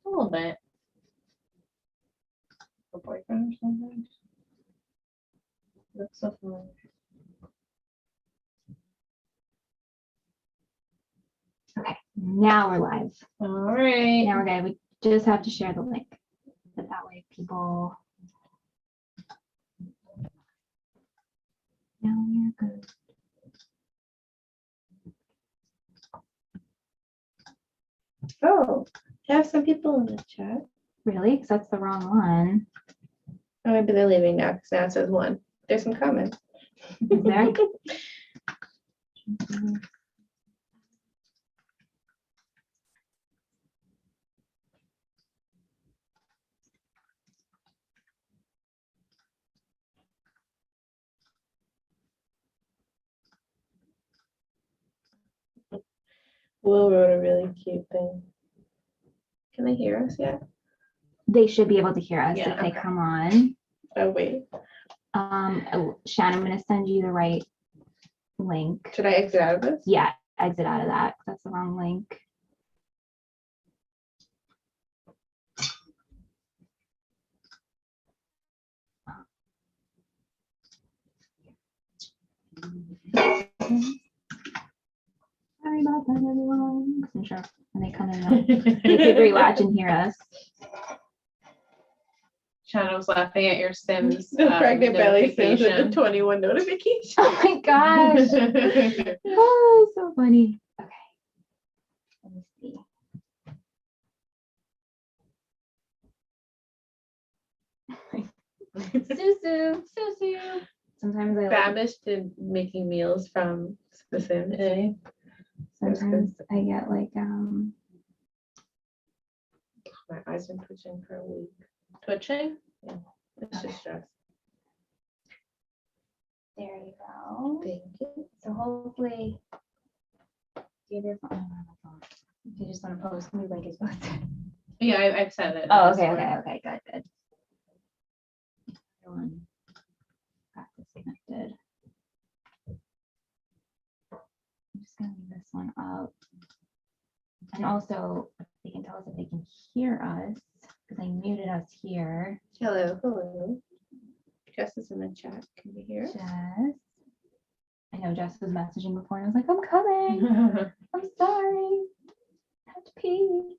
A little bit. A boyfriend or something. That's so fun. Okay, now we're live. All right. Now we're good. We just have to share the link. But that way people. Now we're good. Oh, I have some people in the chat. Really? Because that's the wrong one. Oh, maybe they're leaving now because now it says one. There's some comments. Is there? Will wrote a really cute thing. Can they hear us yet? They should be able to hear us Yeah, if they okay. come on. Oh, wait. Shannon, I'm going to send you the right link. Should I exit out of this? Yeah, exit out of that. That's the wrong link. Sorry about that, everyone. 'Cause I'm sure when they come in, they could rewatch and hear us. Shannon was laughing at your Sims. Pregnant belly Sims with the notification. 21 notification. Oh my gosh. Oh, so funny. Okay. Let me see. Susu. Susu. Sometimes I like, Babish did making meals from The Sims. sometimes I get like My eyes been twitching for a week. Twitching? Yeah. It's just stress. there you go. Thank you. So hopefully you have your phone. I don't have my phone. If you just want to post, new link is posted. Yeah, I've said it. Oh, okay, okay, good. Everyone got disconnected. I'm just gonna leave this one up. And also, they can tell us if they can hear us, because I muted us here. Hello, hello. Jess is in the chat. Can you hear? Jess. I know Jess was messaging before, and I was like, I'm coming. I'm sorry. I have to pee.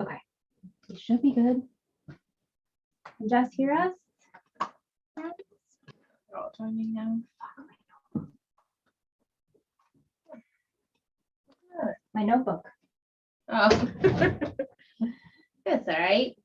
Okay. We should be good. Can Jess hear us? They're all joining now. My notebook. Oh. That's all right.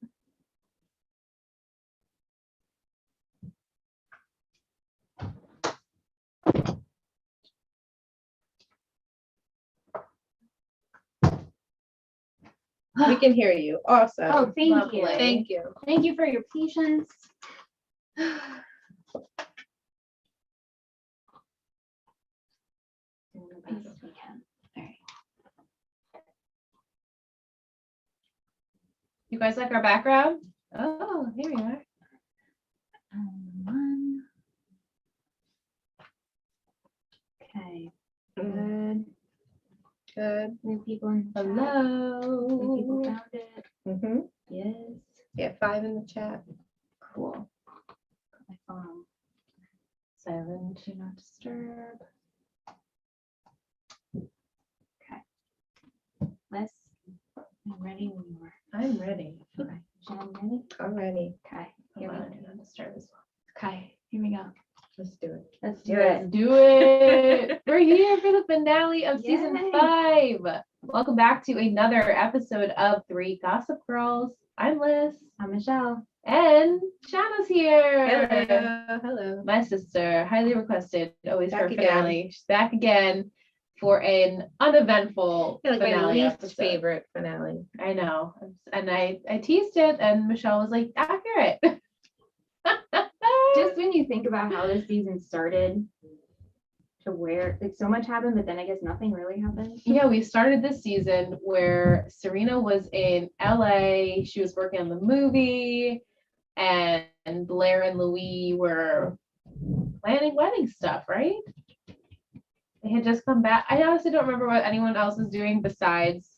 We can hear you. Awesome. Oh, thank Lovely. you. Thank you. Thank you for your patience. Doing the best we can. All right. You guys like our background? Oh, here we are. One. Okay. Good. Good. New people in the chat. New people Hello. found it. Mm-hmm. Yes. Yeah, 5 in the chat. Cool. Got my phone. Silent, do not disturb. Okay. Liz, I'm ready when you are. I'm ready. Okay. Shannon, ready? I'm ready. Okay. Here Here we we do not disturb as well. Okay. Here we go. Let's do it. Let's do Let's it. do it. We're here for the finale of season Yay. 5. Welcome back to another episode of 3 Gossip Girls. I'm Liz. I'm Michelle. And Shauna's here. Hello. Hello. My sister, highly requested, always Back for again. finale. She's back again for an uneventful Yeah, like my finale least episode. favorite finale. I know. And I teased it, and Michelle was like, accurate. Just when you think about how this season started to where like so much happened, but then I guess nothing really happened. Yeah, we started this season where Serena was in LA. She was working on the movie, and Blair and Louis were planning wedding stuff, right? They had just come back. I honestly don't remember what anyone else was doing besides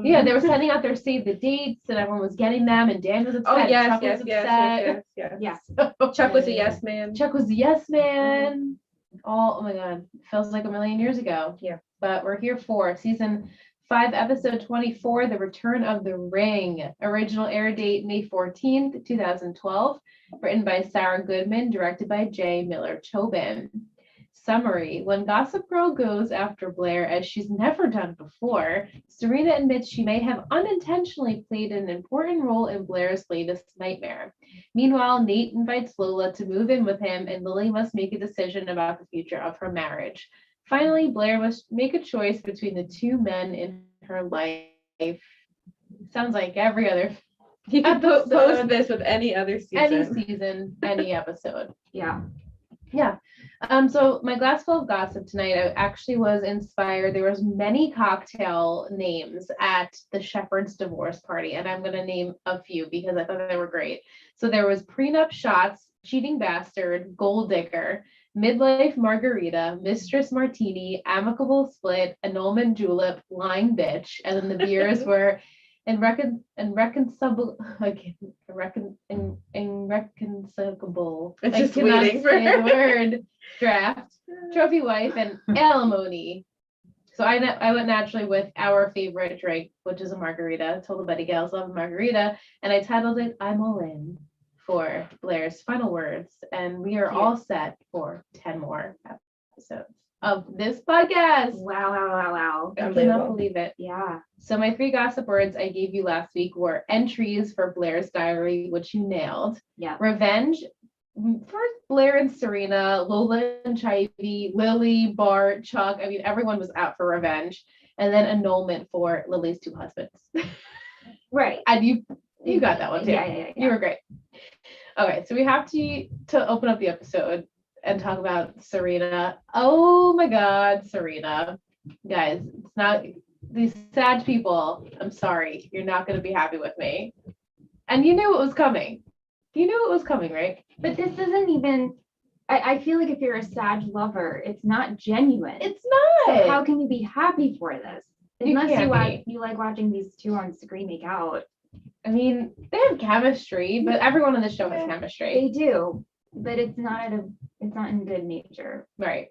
Yeah, they were sending out their save the dates and everyone was getting them and Dan was upset. Oh yes, Chuck yes, was yes, upset. yes, yes, yes. Yeah. Chuck was a Yeah. yes man. Chuck was a yes man. Oh my God, feels like a million years ago. Yeah. But we're here for season 5, episode 24, The Return of the Ring. Original air date May 14th, 2012. Written by Sarah Goodman, directed by J. Miller Tobin. Summary: when Gossip Girl goes after Blair as she's never done before, Serena admits she may have unintentionally played an important role in Blair's latest nightmare. Meanwhile, Nate invites Lola to move in with him, and Lily must make a decision about the future of her marriage. Finally, Blair must make a choice between the two men in her life. Sounds like every other You can Episode. post this with any other season. any season, any episode. Yeah. Yeah. So my glass full of gossip tonight, I actually was inspired. There was many cocktail names at the Shepherd's divorce party, and I'm gonna name a few because I thought they were great. So there was prenup shots, cheating bastard, gold digger, midlife margarita, mistress martini, amicable split, annulment julep, lying bitch, and then the beers were irreconcilable. Irreconcilable. It's I just cannot waiting for say the word. Draft, trophy wife, and alimony. So I went naturally with our favorite drink, which is a margarita. Told the Betty Gales love a margarita, and I titled it "I'm All In" for Blair's final words. And we are all set for 10 more episodes of this podcast. Wow, wow, wow, wow. I cannot Unbelievable. believe it. Yeah. So my 3 gossip words I gave you last week were entries for Blair's diary, which you nailed. Yeah. Revenge for Blair and Serena, Lola and Chivy, Lily, Bart, Chuck. I mean, everyone was out for revenge. And then annulment for Lily's 2 husbands. Right. And you got that one too. Yeah. You were great. Okay, so we have to open up the episode and talk about Serena. Oh my God, Serena. Guys, it's not these sad people. I'm sorry. You're not going to be happy with me. And you knew it was coming. You knew it was coming, right? But this isn't even, I feel like if you're a Sag lover, it's not genuine. It's not. So how can you be happy for this? You Unless can't you like watching these two on screen make out. I mean, they have chemistry, but everyone on the show has chemistry. They do, but it's not in good nature. Right.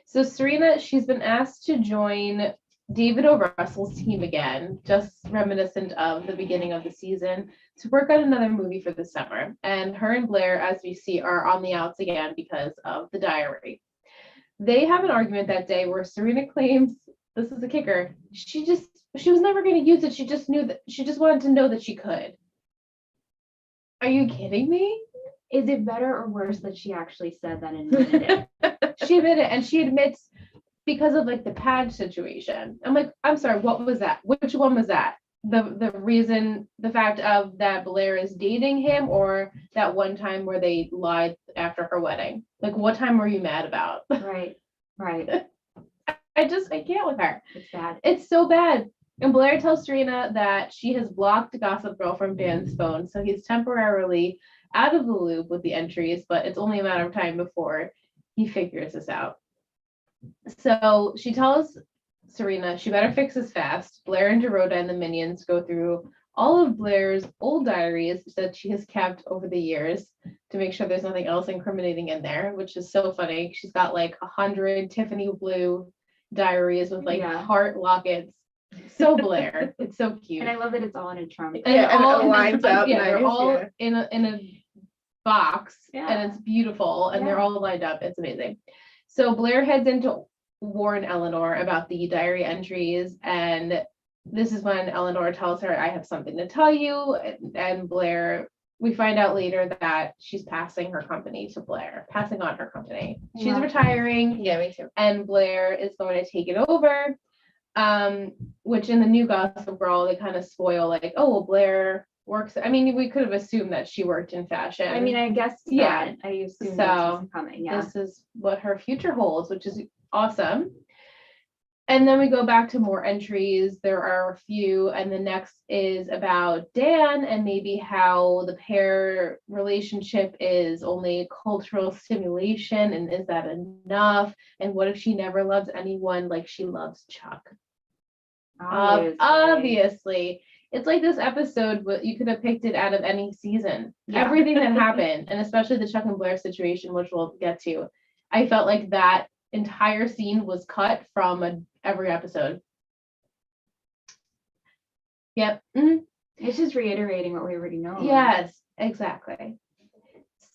So Serena, she's been asked to join David O. Russell's team again, just reminiscent of the beginning of the season, to work on another movie for the summer. And her and Blair, as we see, are on the outs again because of the diary. They have an argument that day where Serena claims, this is the kicker, she was never going to use it. She just wanted to know that she could. Are you kidding me? Is it better or worse that she actually said that and admitted it? She admitted, and she admits because of like the pad situation. I'm like, I'm sorry, what was that? Which one was that? The reason, the fact of that Blair is dating him, or that one time where they lied after her wedding? Like, what time were you mad about? Right. I can't with her. It's bad. It's so bad. And Blair tells Serena that she has blocked Gossip Girl from Dan's phone, so he's temporarily out of the loop with the entries, but it's only a matter of time before he figures this out. So she tells Serena she better fix this fast. Blair and Dorota and the minions go through all of Blair's old diaries that she has kept over the years to make sure there's nothing else incriminating in there, which is so funny. She's got like 100 Tiffany blue diaries with like heart lockets. So Blair. It's so cute. And I love that it's all in a trunk. And Yeah, and all it lines up yeah, they're nice, all yeah. in a box, Yeah. and it's beautiful, and they're Yeah. all lined up. It's amazing. So Blair heads in to warn Eleanor about the diary entries, and this is when Eleanor tells her, I have something to tell you. And Blair, we find out later that she's passing on her company. She's Wow. retiring, Yeah, me too. and Blair is going to take it over. Which in the new Gossip Girl, they kind of spoil like, oh, well, Blair works. I mean, we could have assumed that she worked in fashion. I mean, I guess Yeah. that. I assume So, that she's coming. Yeah. this is what her future holds, which is awesome. And then we go back to more entries. There are a few, and the next is about Dan and maybe how the pair relationship is only cultural stimulation, and is that enough? And what if she never loves anyone like she loves Chuck? Obviously. It's like this episode, but you could have picked it out of any season. Yeah. Everything that happened, and especially the Chuck and Blair situation, which we'll get to, I felt like that entire scene was cut from every episode. Yep. Mhm. It's just reiterating what we already know. Yes, exactly.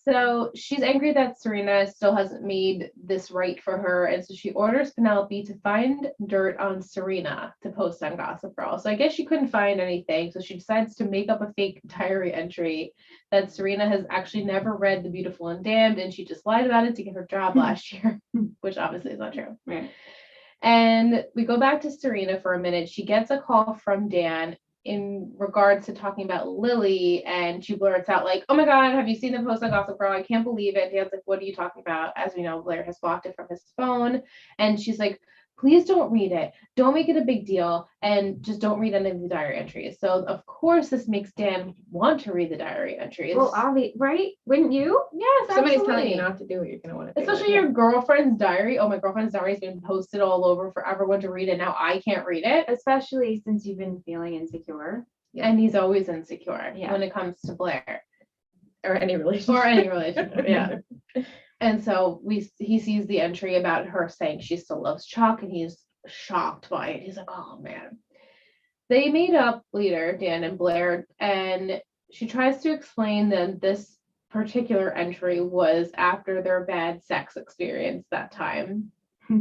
So she's angry that Serena still hasn't made this right for her, and so she orders Penelope to find dirt on Serena to post on Gossip Girl. So I guess she couldn't find anything, so she decides to make up a fake diary entry that Serena has actually never read The Beautiful and Damned, and she just lied about it to get her job last year, which obviously is not true. Right. And we go back to Serena for a minute. She gets a call from Dan in regards to talking about Lily, and she blurts out like, "Oh my God, have you seen the post on Gossip Girl? I can't believe it." Dan's like, "What are you talking about?" As we know, Blair has blocked it from his phone, and she's like, "Please don't read it. Don't make it a big deal, and just don't read any of the diary entries." So of course, this makes Dan want to read the diary entries. Well, right? Wouldn't you? Yes, Somebody's absolutely. telling you not to do it, you're gonna want to do Especially it. your girlfriend's diary. Oh, my girlfriend's diary has been posted all over for everyone to read, and now I can't read it. Especially since you've been feeling insecure. And he's always insecure Yeah. when it comes to Blair Or any relationship. or any relationship. Yeah. And so he sees the entry about her saying she still loves Chuck, and he's shocked by it. He's like, "Oh man." They made up later, Dan and Blair, and she tries to explain that this particular entry was after their bad sex experience that time.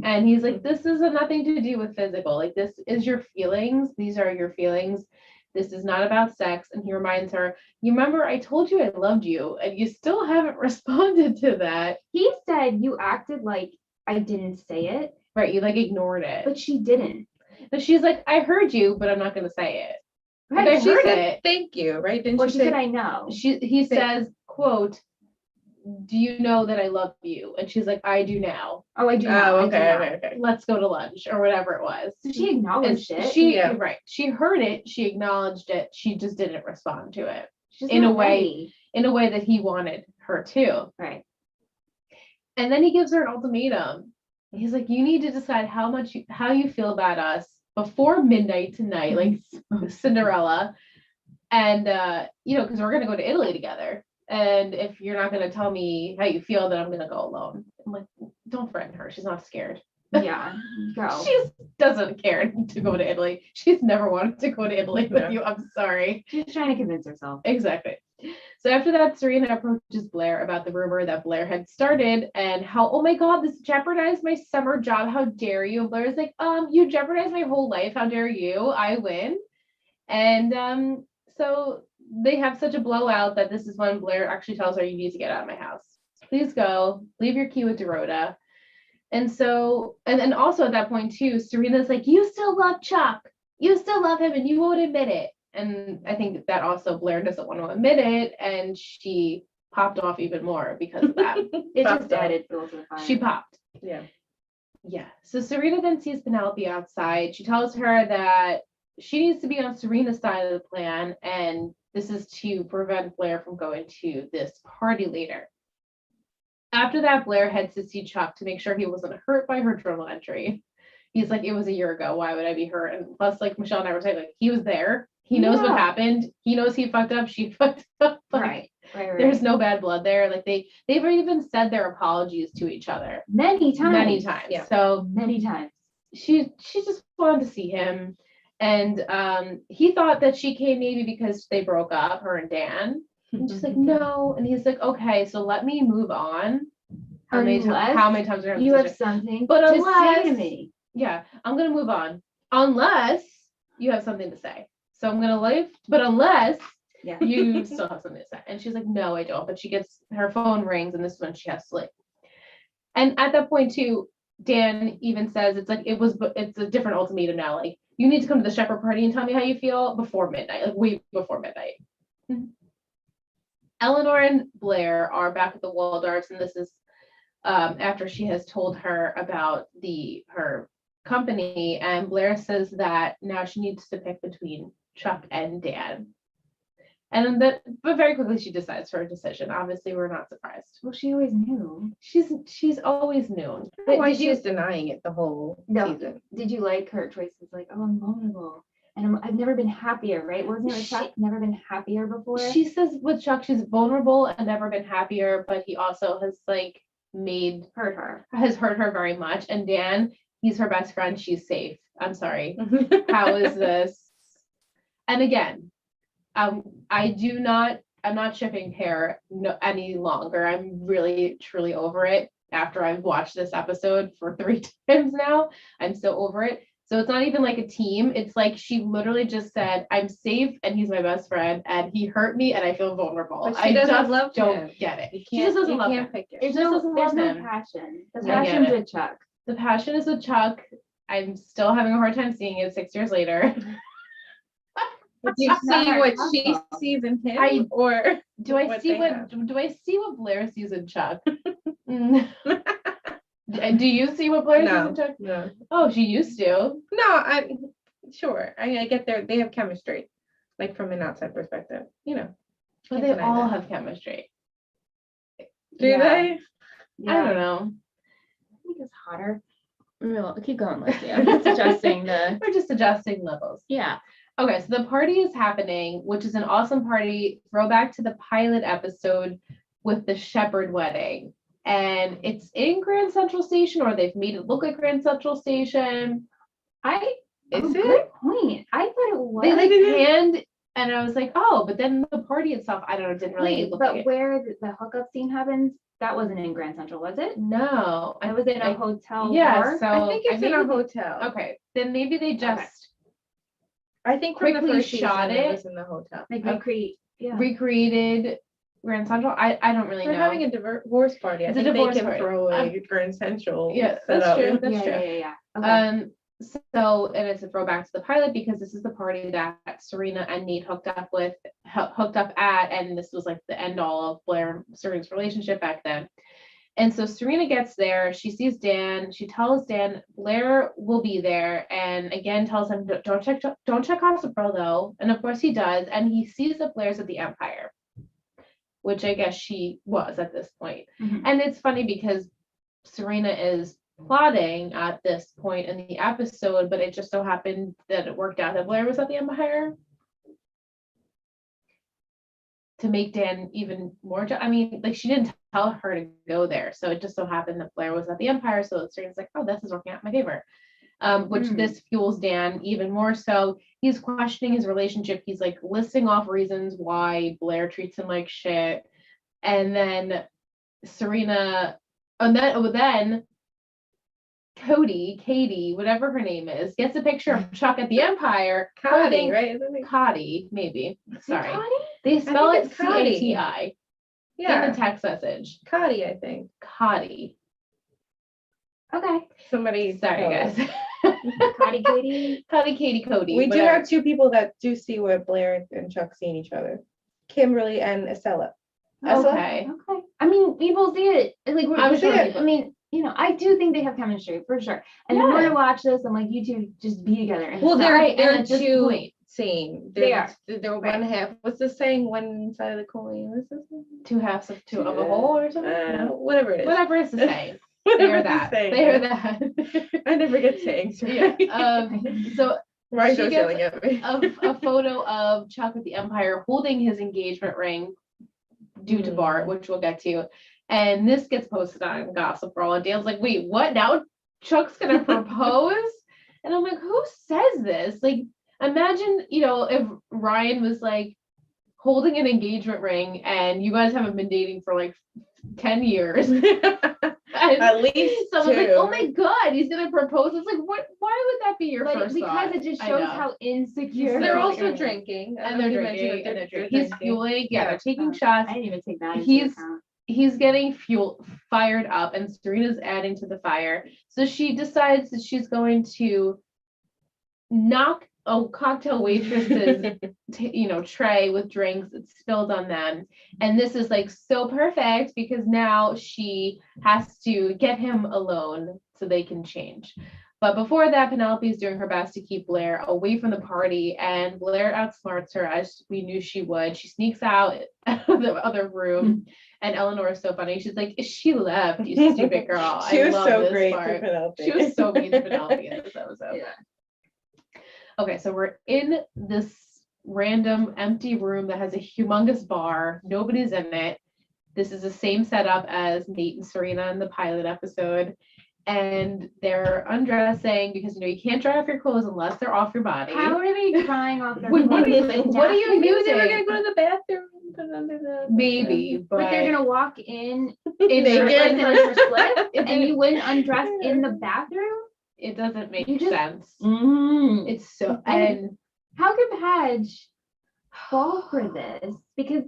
And he's like, "This is nothing to do with physical. Like, this is your feelings. These are your feelings. This is not about sex." And he reminds her, "You remember I told you I loved you, and you still haven't responded to that." He said you acted like I didn't say it, Right, you like ignored it. but she didn't. But she's like, "I heard you, but I'm not gonna say it." Right. I She heard said it. thank you, right? Didn't Well, she she say said I know. He says, quote, "Do you know that I love you?" And she's like, "I do now. Oh, I do know. Oh, I do okay, know. okay, okay. Let's go to lunch," or whatever it was. So she And acknowledged it. she Yeah. right. She heard it, she acknowledged it, she just didn't respond to it She's in not a way- ready. in a way that he wanted her to. Right. And then he gives her an ultimatum. He's like, "You need to decide how you feel about us before midnight tonight, like Cinderella. And because we're gonna go to Italy together. And if you're not gonna tell me how you feel, then I'm gonna go alone." I'm like, don't threaten her. She's not scared. Yeah. Go. She just doesn't care to go to Italy. She's never wanted to go to Italy with No. you. I'm sorry. She's trying to convince herself. Exactly. So after that, Serena approaches Blair about the rumor that Blair had started and how, "Oh my God, this jeopardized my summer job. How dare you?" And Blair's like, "You jeopardized my whole life. How dare you? I win." And so they have such a blowout that this is when Blair actually tells her, "You need to get out of my house. Please go. Leave your key with Dorota." And so, and then also at that point too, Serena's like, "You still love Chuck. You still love him, and you won't admit it." And I think that also Blair doesn't want to admit it, and she popped off even more because of that. It Popped just up. added fuel to the fire. She popped. Yeah. Yeah. So Serena then sees Penelope outside. She tells her that she needs to be on Serena's side of the plan, and this is to prevent Blair from going to this party later. After that, Blair heads to see Chuck to make sure he wasn't hurt by her journal entry. He's like, "It was a year ago. Why would I be hurt?" And plus, like Michelle and I were saying, like, he was there. He knows what Yeah. happened. He knows he fucked up. She fucked up. Like, Right. there's no bad blood there. Like they've even said their apologies to each other many times. many times. Yeah. So Many times. she just wanted to see him, and he thought that she came maybe because they broke up, her and Dan. And she's like, "No," and he's like, "Okay, so let me move on." How many times are You have something But to say unless- to me. Yeah, I'm gonna move on unless you have something to say. So I'm gonna leave, but unless Yeah. you still have something to say. And she's like, "No, I don't." But she gets her phone rings, and this is when she has to leave. And at that point too, Dan even says it's a different ultimatum now. Like, you need to come to the Shepherd party and tell me how you feel before midnight, like way before midnight. Eleanor and Blair are back at the Waldorfs, and this is after she has told her about her company, and Blair says that now she needs to pick between Chuck and Dan. And then but very quickly she decides her decision. Obviously, we're not surprised. Well, she always knew. She's always known. I don't know But why did you- she's denying it the whole No. season. Did you like her choices? Like, oh, I'm vulnerable. And I've never been happier, right? Wasn't it with Chuck? Never been happier before? She says with Chuck, she's vulnerable and never been happier, but he also has like hurt her. has hurt her very much. And Dan, he's her best friend. She's safe. I'm sorry. How is this? And again, I'm not shipping Pear any longer. I'm really truly over it after I've watched this episode for 3 times now. I'm so over it. So it's not even like a team. It's like she literally just said, I'm safe and he's my best friend and he hurt me and I feel vulnerable. But she I doesn't just love don't him. get it. You She just doesn't you love can't him. pick it. There's She just no, doesn't there's love no him. passion. The I get passion's it. with Chuck. The passion is with Chuck. I'm still having a hard time seeing it 6 years later. Do you It's not see her what she fault. sees in him, I- or Do I What see they what have. do I see what Blair sees in Chuck? Mm. Do you see what Blair sees no, in Chuck? no, Oh, she used to. no? I get they have chemistry, like from an outside perspective, you know. But Can't they deny all that. have chemistry. Do Yeah. they? I don't know. I think it's hotter. Real. Keep going, Lizzie. I'm just adjusting the. We're just adjusting levels. Yeah. Okay, so the party is happening, which is an awesome party. Throwback to the pilot episode with the shepherd wedding. And it's in Grand Central Station, or they've made it look like Grand Central Station. Is Oh, it? good point. I thought it was. They like did it? panned, and I was like, oh, but then the party itself, I don't know, didn't really Wait, look but like it. where the hookup scene happens, that wasn't in Grand Central, was it? No, It was in a I- hotel yeah, bar? so I think it's in a maybe hotel. okay, then maybe they just I think from the quickly first shot season, it. was in the hotel. Like Okay. recreate. Yeah. recreated Grand Central. I don't really They're know. having a divorce party. I It's a think divorce they can party. throw a Grand Central. Yeah, set that's up. true. That's yeah, true. yeah. Okay. So, and it's a throwback to the pilot because this is the party that Serena and Nate hooked up at, and this was like the end all of Blair and Serena's relationship back then. And so Serena gets there, she sees Dan, she tells Dan Blair will be there, and again tells him don't check off the bro though. And of course he does, and he sees that Blair's at the Empire, which I guess she was at this point. Mhm. And it's funny because Serena is plotting at this point in the episode, but it just so happened that it worked out that Blair was at the Empire to make Dan even more. I mean, like she didn't tell her to go there, so it just so happened that Blair was at the Empire. So Serena's like, oh, this is working out in my favor. Which this fuels Dan even more so. He's questioning his relationship. He's like listing off reasons why Blair treats him like shit, and then Serena, and then Katie, whatever her name is, gets a picture of Chuck at the Empire. Cotty, holding- right? Isn't it? Cotty, maybe. Sorry. Cotty? They spell think it it's Cotty. Cati in Yeah, the text message. Cotty, I think. Cotty. Okay. Somebody. Sorry, knows. guys. Cotty Katie. Cotty, Katie, Cody. We do whatever. have two people that do see where Blair and Chuck seeing each other. Kimberly and Estella. Okay. Okay. I mean, people see it. It's like I'm we're sure sure. people- I mean, you know, I do think they have chemistry for sure. And the more I watch this, I'm like, you two just be together. And Well, stuff. they're Right, and they're at this two point- same. They are. They're Right. one half. What's the saying? One side of the coin. What's this? Two halves of two of a whole or something. Whatever it is. Whatever it's the same. Whatever They're the that. saying They're is. that. I never get sayings. Yeah. Right. So Ryan's she always gets yelling at me. a photo of Chuck at the Empire holding his engagement ring due to Bart, which we'll get to. And this gets posted on Gossip Girl, and Dan's like, wait, what? Now Chuck's gonna propose? And I'm like, who says this? Like, imagine, if Ryan was like holding an engagement ring and you guys haven't been dating for like 10 years. And At least someone's like, two. oh my God, he's gonna propose. It's like, what? Why would that be your But first because thought? it just I shows know. how insecure. They're Yeah. also drinking. And they're drinking, he's drinking. fueling, Yeah. they're taking Oh, shots. I didn't even take that into He's- account. He's getting fired up, and Serena's adding to the fire. So she decides that she's going to knock a cocktail waitress's tray with drinks. It's spilled on them, and this is like so perfect because now she has to get him alone so they can change. But before that, Penelope is doing her best to keep Blair away from the party, and Blair outsmarts her as we knew she would. She sneaks out of the other room, and Eleanor is so funny. She's like, "She left, you stupid girl." She was love so this great part. for Penelope. She was so mean to Penelope in this episode. Yeah. Okay, so we're in this random empty room that has a humongous bar. Nobody's in it. This is the same setup as Nate and Serena in the pilot episode. And they're undressing because you can't dry off your clothes unless they're off your body. How are they drying off their What clothes? are you With using? Maybe they were gonna go to the bathroom and put it under the Maybe, but But they're gonna walk in in Naked. shirtless and your slip, It and you wouldn't undress in the bathroom? it doesn't make You just- sense. Mm. It's so And- and How could Padge fall for this? Because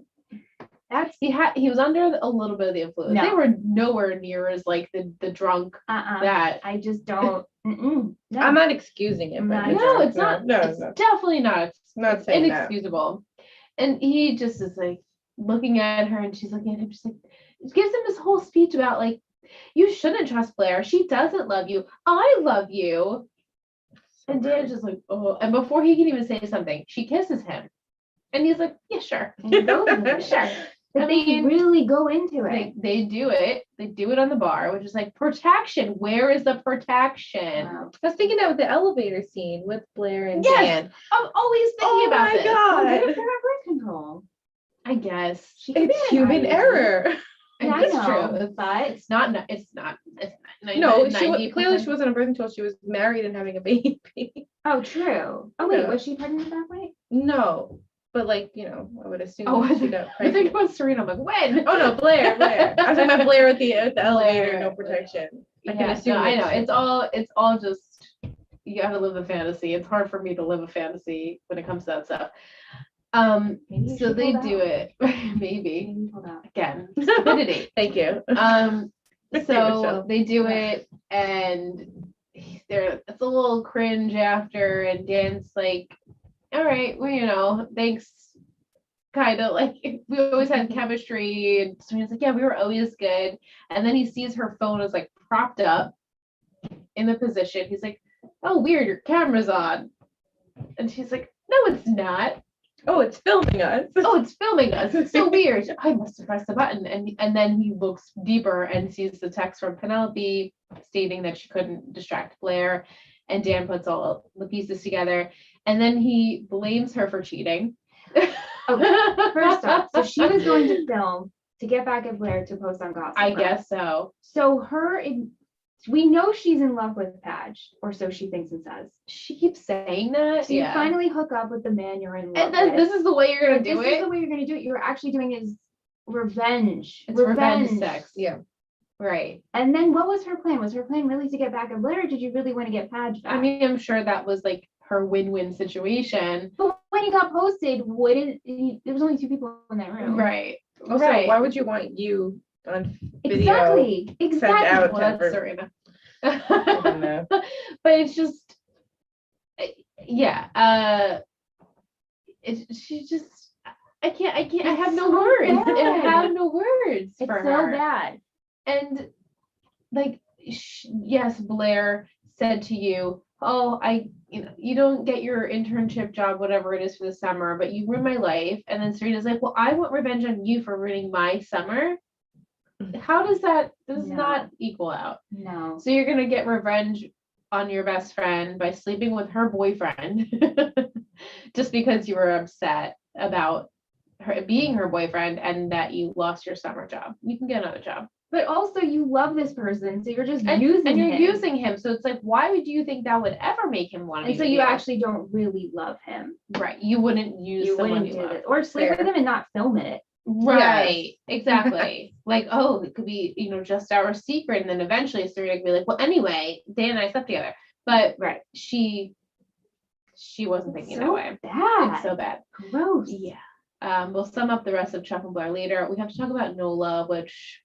that's he was under a little bit of the influence. No. They were nowhere near as like the drunk that. I just don't. No. I'm not excusing it. but No, it's not. No, it's no. definitely not. Not It's saying that. inexcusable. And he just is like looking at her, and she's looking at him, just like gives him this whole speech about like, you shouldn't trust Blair. She doesn't love you. I love you. And Dan's just like, oh. And before he can even say something, she kisses him, and he's like, yeah, sure, And he goes into it. sure. But I they mean, really go into it. They do it. They do it on the bar, which is like protection. Where is the protection? Wow. I was thinking that with the elevator scene with Blair and Yes. Dan. I'm always thinking Oh about my this. God. What if they're at birth control? I guess She could be It's an human IUD. error. Yeah, I It's know, true. It's but It's not. It's not. It's not. No, she 90%. clearly she wasn't a birth control. She was married and having a baby. oh, true. Oh wait, Yeah. was she pregnant at that point? No, but like I would assume Oh, she got I pregnant. think about Serena. I'm like, when? Oh no, Blair. I was talking about Blair at the elevator, Blair. no protection. I can Yeah, assume. no, I know. it's- It's all just you gotta live the fantasy. It's hard for me to live a fantasy when it comes to that stuff. Maybe So she they pulled do out. it. Maybe. Maybe you pulled out. Again, stupidity. Thank you. So Michelle. they do it, and it's a little cringe after, and Dan's like, all right, well, thanks. Kind of like we always had chemistry, and Serena's like, yeah, we were always good. And then he sees her phone is like propped up in the position. He's like, oh, weird, your camera's on. And she's like, no, it's not. Oh, it's filming us. Oh, it's filming us. It's so weird. I must have pressed the button. And then he looks deeper and sees the text from Penelope stating that she couldn't distract Blair. And Dan puts all the pieces together. And then he blames her for cheating. Okay, first off, so she was going to film to get back at Blair to post on Gossip I Girl. guess so. So we know she's in love with Padge, or so she thinks and says. She keeps saying that. So you finally hook up with the man you're in love And then with. this is the way you're gonna But do this is it. the way you're gonna do it. You're actually doing it as revenge. It's revenge sex. Yeah. Right. And then what was her plan? Was her plan really to get back at Blair, or did you really want to get Padge back? I mean, I'm sure that was like her win-win situation. but when it got posted, there was only two people in that room. Right. Also, right. why would you want you on video? Exactly. out Exactly. of Well, that's Denver? Serena. I don't know. But it's just, yeah. She just, I can't. I It's have no so words. bad. I have no words It's for so her. bad. And like, yes, Blair said to you, oh, you don't get your internship job, whatever it is for the summer, but you ruined my life. And then Serena's like, well, I want revenge on you for ruining my summer. How does that, does No. not equal out? No. So you're going to get revenge on your best friend by sleeping with her boyfriend just because you were upset about her being her boyfriend and that you lost your summer job. You can get another job. But also you love this person, so you're just And using you're him. using him. So it's like, why would you think that would ever make him want to And so you actually don't really love him. right. You wouldn't use You someone wouldn't you do love. this. Or sleep with Fair. him and not film it. Right. Exactly. Like, oh, it could be, just our secret. And then eventually Serena could be like, well, anyway, Dan and I slept together. But Right. she wasn't thinking that So way. bad. It's so bad. Gross. Yeah. We'll sum up the rest of Chuck and Blair later. We have to talk about Nola, which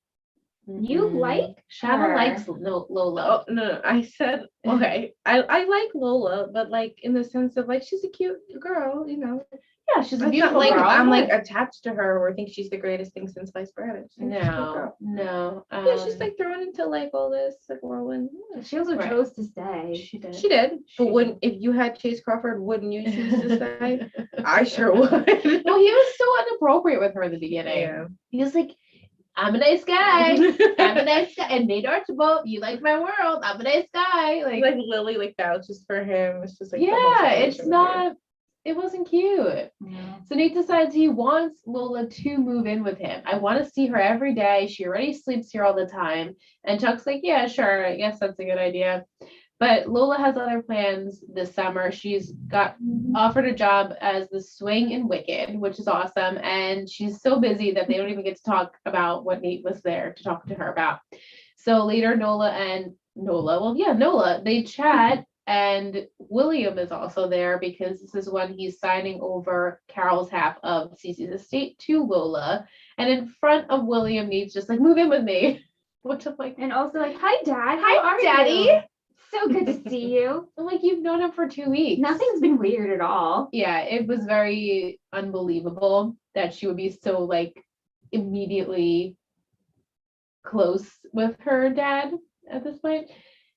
You like Shanna her. likes Lola. Oh no, I said okay. I like Lola, but like in the sense of like she's a cute girl, Yeah, Yeah, she's a It's not beautiful like girl. I'm like attached to her or think she's the greatest thing since sliced bread. She's a good no, girl. no. Yeah, she's like thrown into like all this like whirlwind. She also Right. chose to stay. she did. She did, She but wouldn't if you had Chase Crawford, wouldn't you choose to stay? I sure would. Well, he was so inappropriate with her in the beginning. Yeah. He was like, I'm a nice guy. I'm a nice guy. And Nate Archibald, you like my world. I'm a nice guy. Like Lily like vouches for him. It's just like the whole Yeah, situation it's was not, it wasn't cute. Yeah. So Nate decides he wants Lola to move in with him. I want to see her every day. She already sleeps here all the time. And Chuck's like, yeah, sure. I guess that's a good idea. But Lola has other plans this summer. She's got offered a job as the swing in Wicked, which is awesome. And she's so busy that they don't even get to talk about what Nate was there to talk to her about. So later, Nola, they chat, and William is also there because this is when he's signing over Carol's half of Cece's estate to Lola. And in front of William, Nate's just like, move in with me. Which I'm like, And also like, hi, Dad. Hi, How are Daddy. you? So good to see you. I'm like, you've known him for 2 weeks. Nothing's been weird at all. Yeah, it was very unbelievable that she would be so like immediately close with her dad at this point.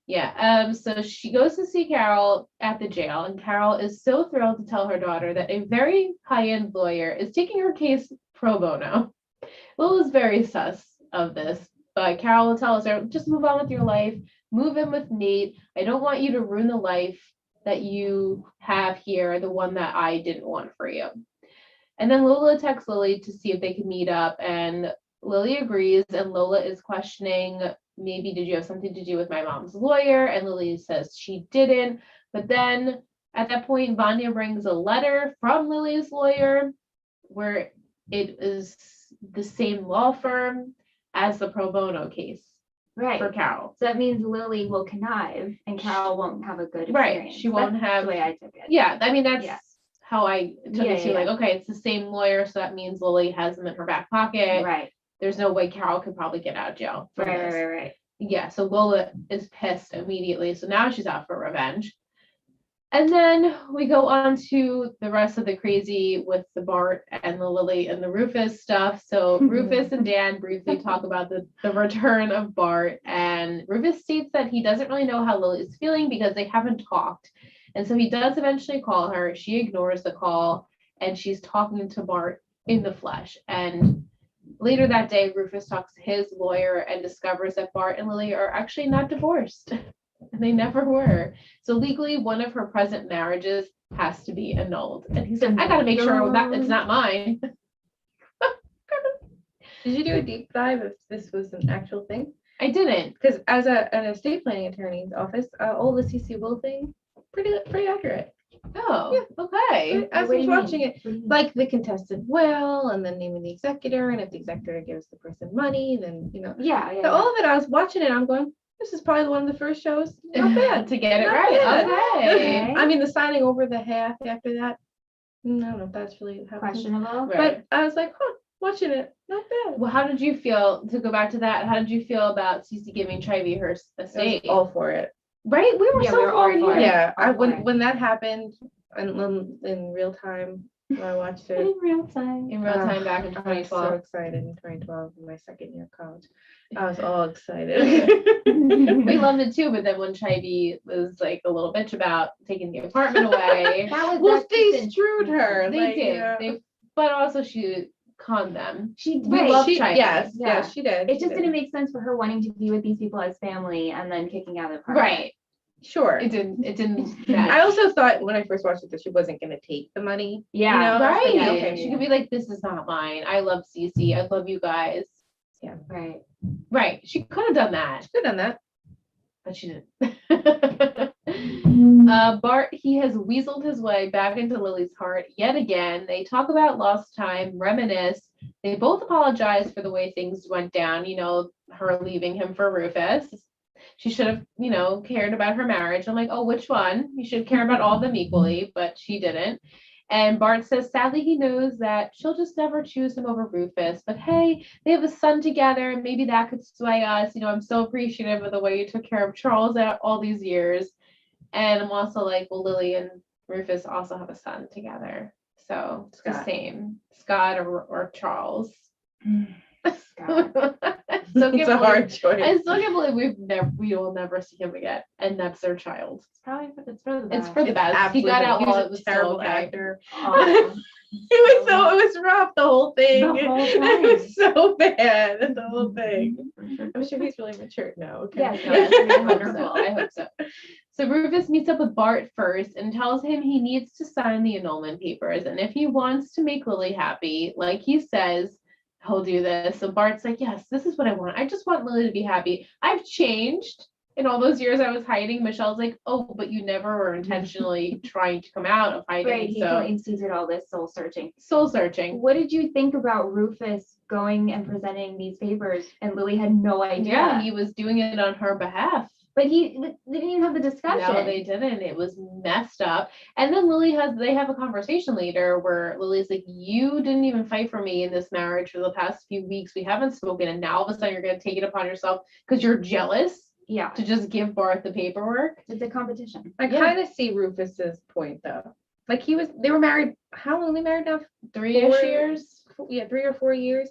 Yeah, so she goes to see Carol at the jail, and Carol is so thrilled to tell her daughter that a very high-end lawyer is taking her case pro bono. Lola's very sus of this, but Carol tells her, just move on with your life, move in with Nate. I don't want you to ruin the life that you have here, the one that I didn't want for you. And then Lola texts Lily to see if they can meet up, and Lily agrees, and Lola is questioning, maybe did you have something to do with my mom's lawyer? And Lily says she didn't. But then at that point, Vanya brings a letter from Lily's lawyer where it is the same law firm as the pro bono case Right. for Carol. So that means Lily will connive and Carol won't have a good Right. experience. She won't That's have the way I took it. Yeah, I mean that's Yeah. how I took Yeah, it too. yeah, Like, okay, it's the same lawyer, so that means Lily has them in her back pocket. Right. There's no way Carol could probably get out of jail. From Right, this. right. Yeah, so Lola is pissed immediately. So now she's out for revenge. And then we go on to the rest of the crazy with the Bart and the Lily and the Rufus stuff. So Rufus and Dan briefly talk about the return of Bart. And Rufus states that he doesn't really know how Lily is feeling because they haven't talked. And so he does eventually call her. She ignores the call and she's talking to Bart in the flesh. And later that day, Rufus talks to his lawyer and discovers that Bart and Lily are actually not divorced. And they never were. So legally, one of her present marriages has to be annulled. And he's like, I gotta make sure that it's not mine. Did you do a deep dive if this was an actual thing? I didn't. Because as an estate planning attorney's office, all the CC Will thing, pretty accurate. Oh, okay. As I What do was you watching mean? it, What do you mean? like the contested will, and then naming the executor, and if the executor gives the person money, then Yeah, yeah. So all of it, I was watching it, I'm going, this is probably one of the first shows. Not bad. To get it Not right. bad. Okay. Okay. I mean, the signing over the half after that, I don't know if that's really happening. Questionable. Right. But I was like, watching it, not bad. Well, how did you feel, to go back to that, how did you feel about Cece giving Trivy her I was estate? all for it. Right? We were Yeah, so we were all for it for here. it. Yeah, all for when it. when that happened in real time, when I watched it. In real time. In real time back in I was so 2012. excited in 2012, in my second year of college. I was all excited. We loved it too, but then when Trivy was like a little bitch about taking the apartment away, That was Well, that they season. screwed her. they like, did. yeah. But also she conned them. She We right. love She, Trivy. yes, Yeah. yes, she did. It she just did. didn't make sense for her wanting to be with these people as family and then kicking out of the apartment. Right. Sure. It didn't I match. also thought when I first watched it that she wasn't going to take the money. Yeah. You know, Right. yeah, okay, She yeah. could be like, this is not mine. I love Cece. I love you guys. Right. Right. She could have done that, She could have done that. but she didn't. Bart, he has weaseled his way back into Lily's heart yet again. They talk about lost time, reminisce. They both apologize for the way things went down, her leaving him for Rufus. She should have, cared about her marriage. I'm like, oh, which one? You should care about all of them equally, but she didn't. And Bart says, sadly, he knows that she'll just never choose him over Rufus. But hey, they have a son together, and maybe that could sway us. I'm so appreciative of the way you took care of Charles all these years. And I'm also like, well, Lily and Rufus also have a son together. So it's the Scott. same. Scott or Charles. God. So It's a hard choice. I still can't believe we will never see him again, and that's their child. It's for the best. It's for the best. He got out while it was still terrible okay. actor. Oh, It was rough, the whole thing. The whole It was time. so bad, the whole thing. I'm sure he's really mature now. Okay. Yes, Yes, yes, I hope so. I hope so. So Rufus meets up with Bart first and tells him he needs to sign the annulment papers, and if he wants to make Lily happy, like he says, he'll do this. So Bart's like, yes, this is what I want. I just want Lily to be happy. I've changed. In all those years I was hiding, Michelle's like, oh, but you never were intentionally trying to come out of hiding. Right, he So instituted all this soul searching. soul searching. What did you think about Rufus going and presenting these papers and Lily had no idea? Yeah, he was doing it on her behalf. But they didn't even have the discussion. No, they didn't. It was messed up. And then they have a conversation later where Lily's like, you didn't even fight for me in this marriage for the past few weeks. We haven't spoken. And now all of a sudden you're going to take it upon yourself because you're jealous Yeah, to just give Bart the paperwork. it's a competition. I kind of see Rufus's point though. Like they were married, how long are they married now? 3-ish years. Yeah, 3 or 4 years.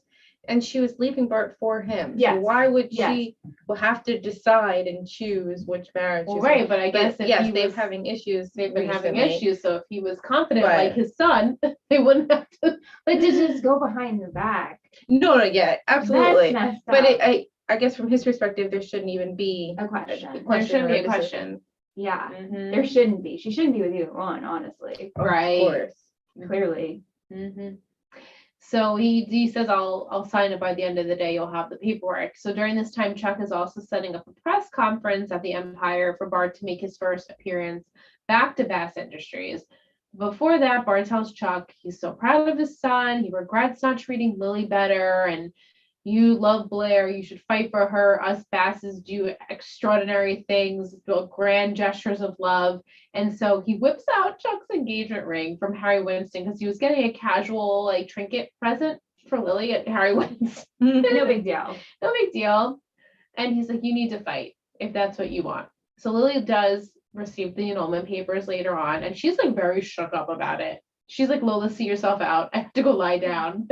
And she was leaving Bart for him. Yes. So why would Yes. she will have to decide and choose which marriage? Well, she's right, in? but I guess if yes, he they've was, having issues. they've been having recently. issues. So if he was confident But- like his son, they wouldn't have to. But to just go behind the back, No, yeah, absolutely. that's messed But up. I guess from his perspective, there shouldn't even be A question. There shouldn't be or a question. Yeah, Mhm. there shouldn't be. She shouldn't be with either one, honestly. Of Right. course. Clearly. So he says, I'll sign it by the end of the day. You'll have the paperwork. So during this time, Chuck is also setting up a press conference at the Empire for Bart to make his first appearance back to Bass Industries. Before that, Bart tells Chuck he's so proud of his son. He regrets not treating Lily better. And you love Blair. You should fight for her. Us Basses do extraordinary things, build grand gestures of love. And so he whips out Chuck's engagement ring from Harry Winston because he was getting a casual like trinket present for Lily at Harry Winston. No big deal. No big deal. And he's like, you need to fight if that's what you want. So Lily does receive the annulment papers later on, and she's like very shook up about it. She's like, Lola, see yourself out. I have to go lie down.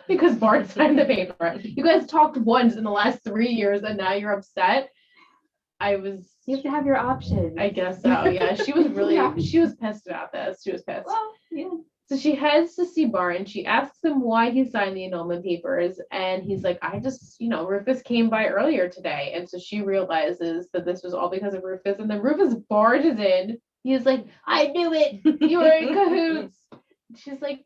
Because Bart signed the paper. You guys talked once in the last 3 years and now you're upset. You have to have your options. I guess so. Yeah, she was really, Yeah. she was pissed about this. She was pissed. Well, yeah. So she heads to see Bart and she asks him why he signed the annulment papers. And he's like, I just, Rufus came by earlier today. And so she realizes that this was all because of Rufus. And then Rufus barges in. He's like, I knew it. You were in cahoots. She's like,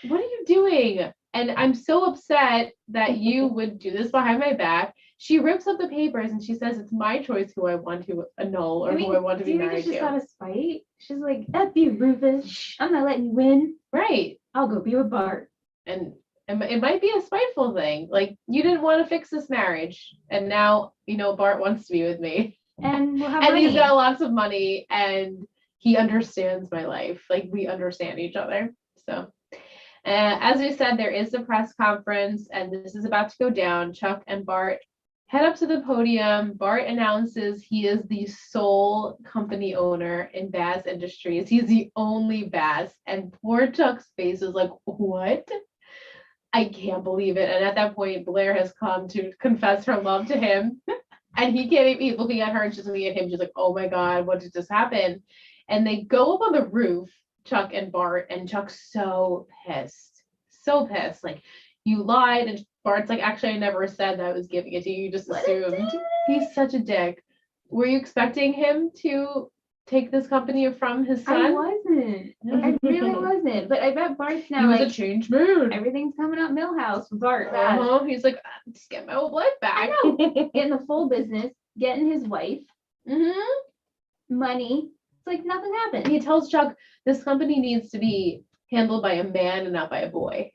what are you doing? And I'm so upset that you would do this behind my back. She rips up the papers and she says, it's my choice who I want to annul or who I want to be married she's to. out of spite? She's like, F you, Rufus. I'm not letting you win. Right. I'll go be with Bart. And it might be a spiteful thing. Like, you didn't want to fix this marriage. And now, Bart wants to be with me. And we'll have And money. he's got lots of money and he understands my life. Like, we understand each other. So. As we said, there is the press conference, and this is about to go down. Chuck and Bart head up to the podium. Bart announces he is the sole company owner in Bass Industries. He's the only Bass, and poor Chuck's face is like, what? I can't believe it. And at that point, Blair has come to confess her love to him, and he can't even, he's looking at her and she's looking at him. She's like, oh my God, what did just happen? And they go up on the roof, Chuck and Bart, and Chuck's so pissed. Like, you lied. And Bart's like, actually, I never said that I was giving it to you. You just assumed. He's such a dick. Were you expecting him to take this company from his son? I wasn't. I really wasn't. But I bet Bart's He now was like, a changed man. everything's coming up Millhouse with Bart. Bad. He's like, just get my old life back. I know. Getting the full business, getting his wife, money. It's like nothing happened. He tells Chuck this company needs to be handled by a man and not by a boy.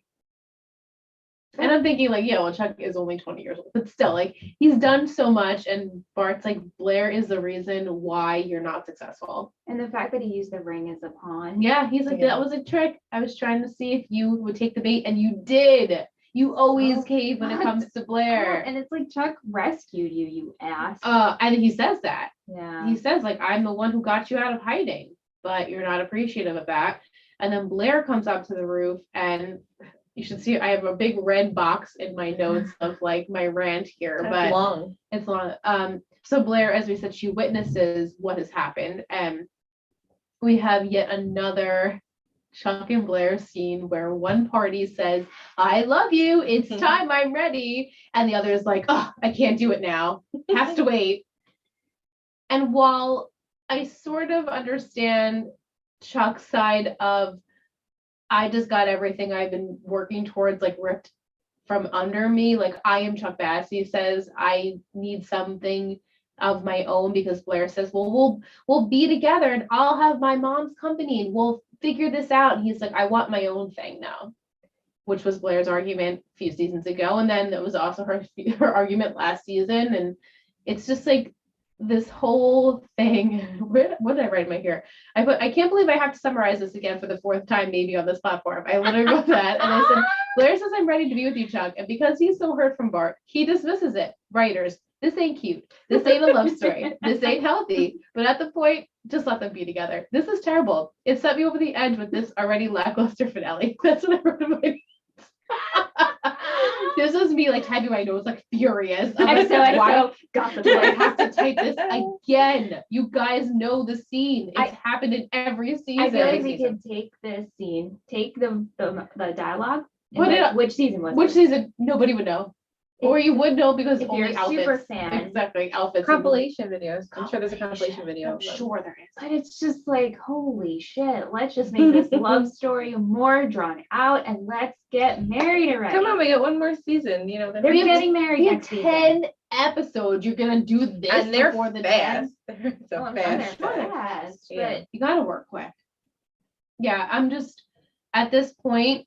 And I'm thinking like, yeah, well, Chuck is only 20 years old, but still, like, he's done so much. And Bart's like, Blair is the reason why you're not successful. And the fact that he used the ring as a pawn. Yeah, he's like, that was a trick. I was trying to see if you would take the bait, and you did. You always Oh, cave when it what? comes to Blair. And it's like Chuck rescued you, you ass. And he says that. Yeah. He says, like, I'm the one who got you out of hiding, but you're not appreciative of that. And then Blair comes up to the roof, and you should see I have a big red box in my notes of like my rant here, That's but long. it's long. So Blair, as we said, she witnesses what has happened, and we have yet another Chuck and Blair scene where one party says, "I love you, it's time, I'm ready," and the other is like, "Oh, I can't do it now, has to wait." And while I sort of understand Chuck's side of, I just got everything I've been working towards like ripped from under me. Like, I am Chuck Bass. He says I need something of my own because Blair says, "Well, we'll be together and I'll have my mom's company and we'll figure this out." And he's like, "I want my own thing now," which was Blair's argument a few seasons ago. And then it was also her argument last season. And it's just like this whole thing. What did I write in my here? I can't believe I have to summarize this again for the fourth time, maybe on this platform. I literally wrote that. And I said, Blair says, "I'm ready to be with you, Chuck." And because he's so hurt from Bart, he dismisses it. Writers, this ain't cute. This ain't a love story. This ain't healthy. But at the point, just let them be together. This is terrible. It set me over the edge with this already lackluster finale. That's what I wrote in my This was me like typing my notes like furious. I'm like, why do I have to type this again? You guys know the scene. It's happened in every season. I feel like we could take this scene, take the dialogue, and Put it up. which season was Which it? season? Nobody would know. Or you would know because If only you're a outfits. super fan. Exactly, outfits. Compilation videos. I'm sure there's a compilation video. I'm of them. sure there is. But it's just like, holy shit, let's just make this love story more drawn out and let's get married already. Come on, we got one more season. You know, They're getting married We have next season. 10 episodes. You're gonna do this and they're before the fast. 10? They're so Well, I'm sure fast. they're fast, Yeah. but You gotta work quick. Yeah, I'm just at this point,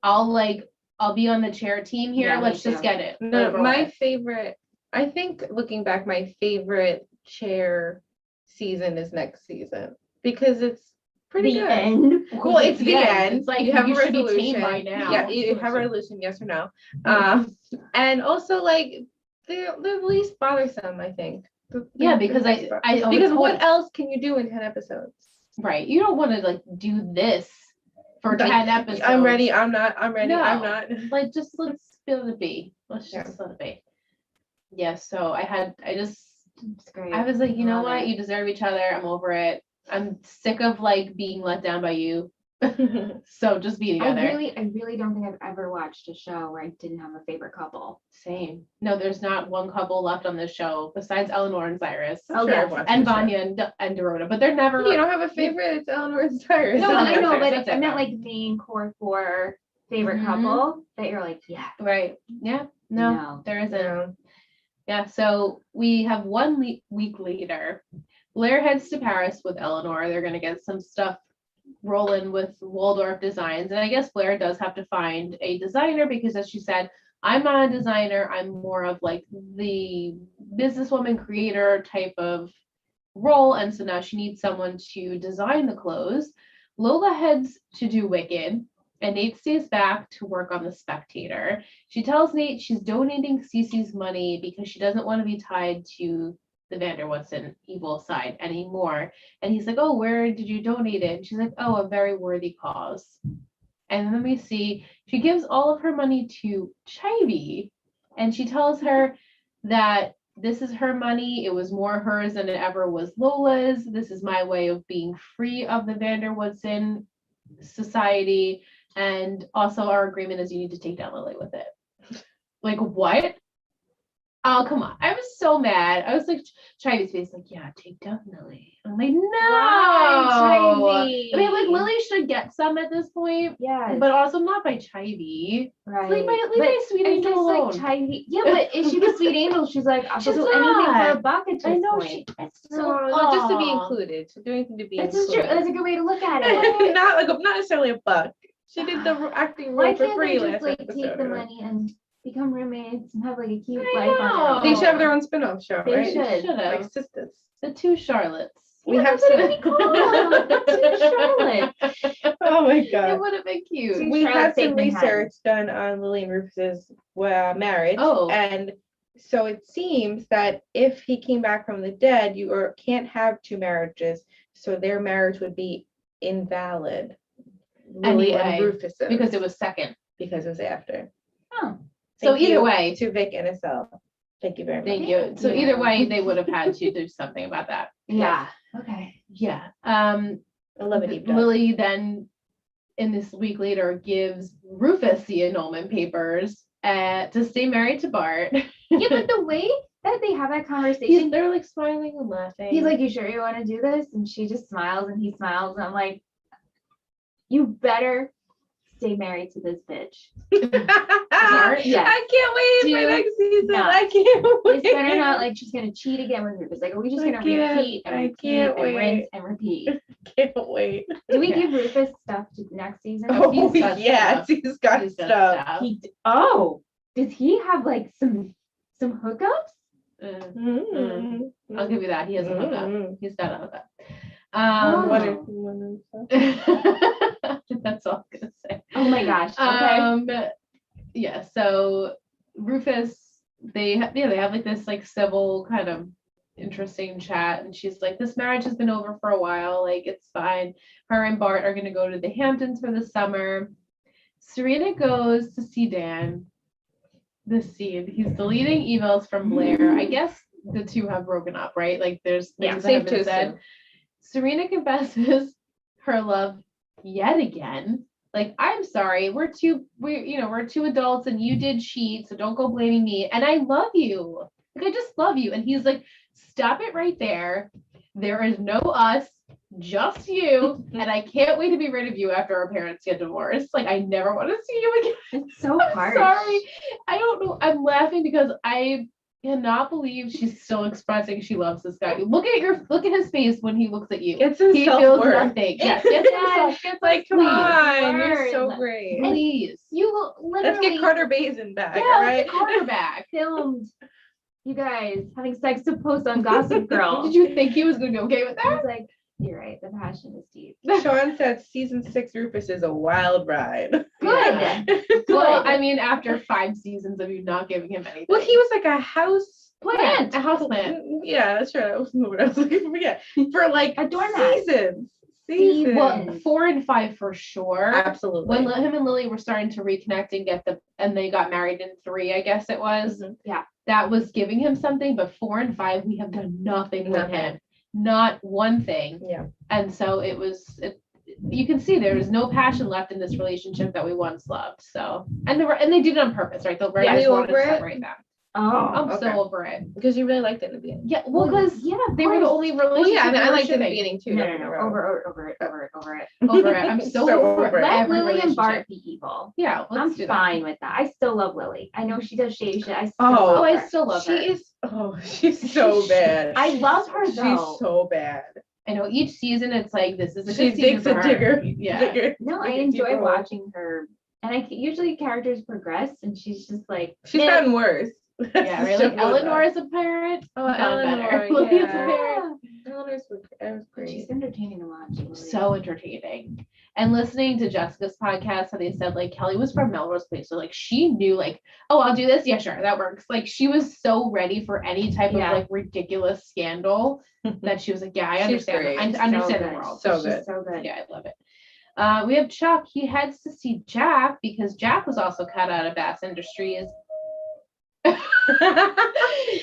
I'll be on the chair team here. Yeah, me Let's just too. get it. No, over my with. favorite, I think looking back, my favorite chair season is next season because it's pretty the good. end. Well, it's the end. It's like you have a should be resolution. tamed by now. Yeah, you have a resolution, yes or no. And also like they're the least bothersome, I think. Yeah, because I because always what else can you do in 10 episodes? right. You don't want to like do this for Like, 10 episodes. I'm ready. I'm not. I'm ready. No. I'm not. Like, just let's let it be. Let's Yeah. just let it be. Yeah, so It's great. I was like, you know Love what? it. You deserve each other. I'm over it. I'm sick of like being let down by you. So just be I together. really don't think I've ever watched a show where I didn't have a favorite couple. Same. No, there's not one couple left on this show besides Eleanor and Cyrus. Oh, Sure, yes. I've watched And the show. Vanya and Dorota, but they're never. You don't have a favorite. It's Eleanor and Cyrus. No, I know, but That's I it. meant like main core 4 favorite Mhm. couple that you're like, yeah. Right. Yeah. No, No. there isn't. No. Yeah. So we have one week later. Blair heads to Paris with Eleanor. They're going to get some stuff rolling with Waldorf Designs. And I guess Blair does have to find a designer because, as she said, I'm not a designer. I'm more of like the businesswoman creator type of role. And so now she needs someone to design the clothes. Lola heads to do Wicked, and Nate stays back to work on The Spectator. She tells Nate she's donating Cece's money because she doesn't want to be tied to the Vanderwoodson evil side anymore. And he's like, "Oh, where did you donate it?" And she's like, "Oh, a very worthy cause." And then we see she gives all of her money to Chivy, and she tells her that this is her money. It was more hers than it ever was Lola's. This is my way of being free of the Vanderwoodson society. And also our agreement is you need to take down Lily with it. Like, what? Oh, come on. I was so mad. I was like, Chivy's face, like, yeah, take down Lily. I'm like, no. Chivy? I mean, like, Lily should get some at this point, Yeah. but also not by Chivy. Right. Leave my sweet it's angel just alone. like Chivy. Yeah, but if she was sweet angel, she's like, I'll She's do anything for not. a buck at this I know point. it's No, so just to be aw. included. To do anything to be That's just true. included. That's a good way to look at it. not necessarily a buck. She did the acting Why role for can't free they last just like episode. take the money and become roommates and have like a cute I life on know. their They own? should have their own spin-off show, They right? should. Should Like have. sisters. The two Charlottes. We Yeah, have that's what some. we call them. Two Charlotte. Oh my It god. would have been cute. Two We had Charlotte some Satan in research done on Lily and Rufus's marriage. Oh. And so it seems that if he came back from the dead, can't have two marriages. So their marriage would be invalid. Lily Anyway, and Rufus because it was second. because it was after. Oh, So Thank either you way, to Vic and Estelle. Thank you very much. thank you. So either way, they would have had to do something about that. yeah. Okay. Yeah. I love a deep dive. Lily then, in this week later, gives Rufus the annulment papers to stay married to Bart. Yeah, but the way that they have that conversation, They're like smiling and laughing. he's like, "You sure you want to do this?" And she just smiles and he smiles. And I'm like, "You better stay married to this bitch." Bart? Yes. I can't wait for Do next season. not. I can't wait. It's better not like she's gonna cheat again with Rufus. Like, are we just I gonna can't- repeat and I repeat can't and rinse wait. and repeat? Can't wait. Do we Yeah. give Rufus stuff to next season? Oh, Oh, he's got yes, stuff. he's got He's got stuff. stuff. Does he have like some hookups? Mm. I'll give you that. He has a hookup. Mm. He's got a hookup. Oh. That's all I'm gonna say. Oh my gosh. Okay. Yeah. So Rufus, they have like this like civil kind of interesting chat, and she's like, "This marriage has been over for a while. Like it's fine. Her and Bart are gonna go to the Hamptons for the summer." Serena goes to see Dan. This scene, he's deleting emails from Blair. I guess the two have broken up, right? Like there's Yeah, things that safe have been to said. assume. Serena confesses her love yet again. Like, I'm sorry, we're two adults and you did cheat, so don't go blaming me. And I love you. Like, I just love you. And he's like, stop it right there. There is no us, just you. And I can't wait to be rid of you after our parents get divorced. Like, I never want to see you again. It's so I'm hard. sorry. I don't know. I'm laughing because I cannot believe she's still expressing she loves this guy. Look at his face when he looks at you. Gets his He feels self-worth. nothing. Yes, gets Yes, himself. Like, come Please. on, you're so Words. great. Please. You Let's literally get Carter Bazin back, Yeah, all let's right? get Carter back. filmed you guys having sex to post on Gossip Girl. Did you think he was going to be okay with I that? was like, you're right. The passion is deep. Sean said season 6 Rufus is a wild ride. Good. Well, Good. I mean, after 5 seasons of you not giving him anything. Well, he was like a house a house plant. Yeah, that's right. That wasn't the word I was looking for. Yeah, for like A doormat. seasons. Well, 4 and 5 for sure. Absolutely. When him and Lily were starting to reconnect and and they got married in 3, I guess it was. Mhm. Yeah. That was giving him something, but 4 and 5, we have done nothing with Nothing. him. Not one thing. Yeah. And so you can see there was no passion left in this relationship that we once loved. So, and they did it on purpose, right? The writers you wanted to over it? separate them. Oh. I'm okay. so over it. Because you really liked it in the beginning. Yeah, well, because yeah, they were the only relationship. Well, yeah, I mean, they I were liked it in the shipping. beginning too. No, don't get me no, wrong. over it. Over it. I'm so, over it. Let Every Lily and Bart relationship. be evil. Yeah, let's I'm do that. fine with that. I still love Lily. I know she does shady shit. I still Oh, love I her. still love her. She's so bad. I love her She's though. so bad. I know each season it's like this is a She good season digs for a her. digger. Yeah. Digger. No, I Digging enjoy people. watching her. And usually characters progress and she's just like, She's "Meh." gotten worse. Yeah, right. Like Eleanor is a parent. Oh, gotten better. Eleanor, Lily's a yeah. parent. Eleanor's was great. She's entertaining to watch. Lily. So entertaining. And listening to Jessica's podcast, how they said like Kelly was from Melrose Place, so like she knew like, oh, I'll do this. Yeah, sure, that works. Like she was so ready for any type Yeah. of like ridiculous scandal that she was like, yeah, I She's understand. great. I So understand the good. world. So She's good. so good. Yeah, I love it. We have Chuck. He heads to see Jack because Jack was also cut out of Bass Industries.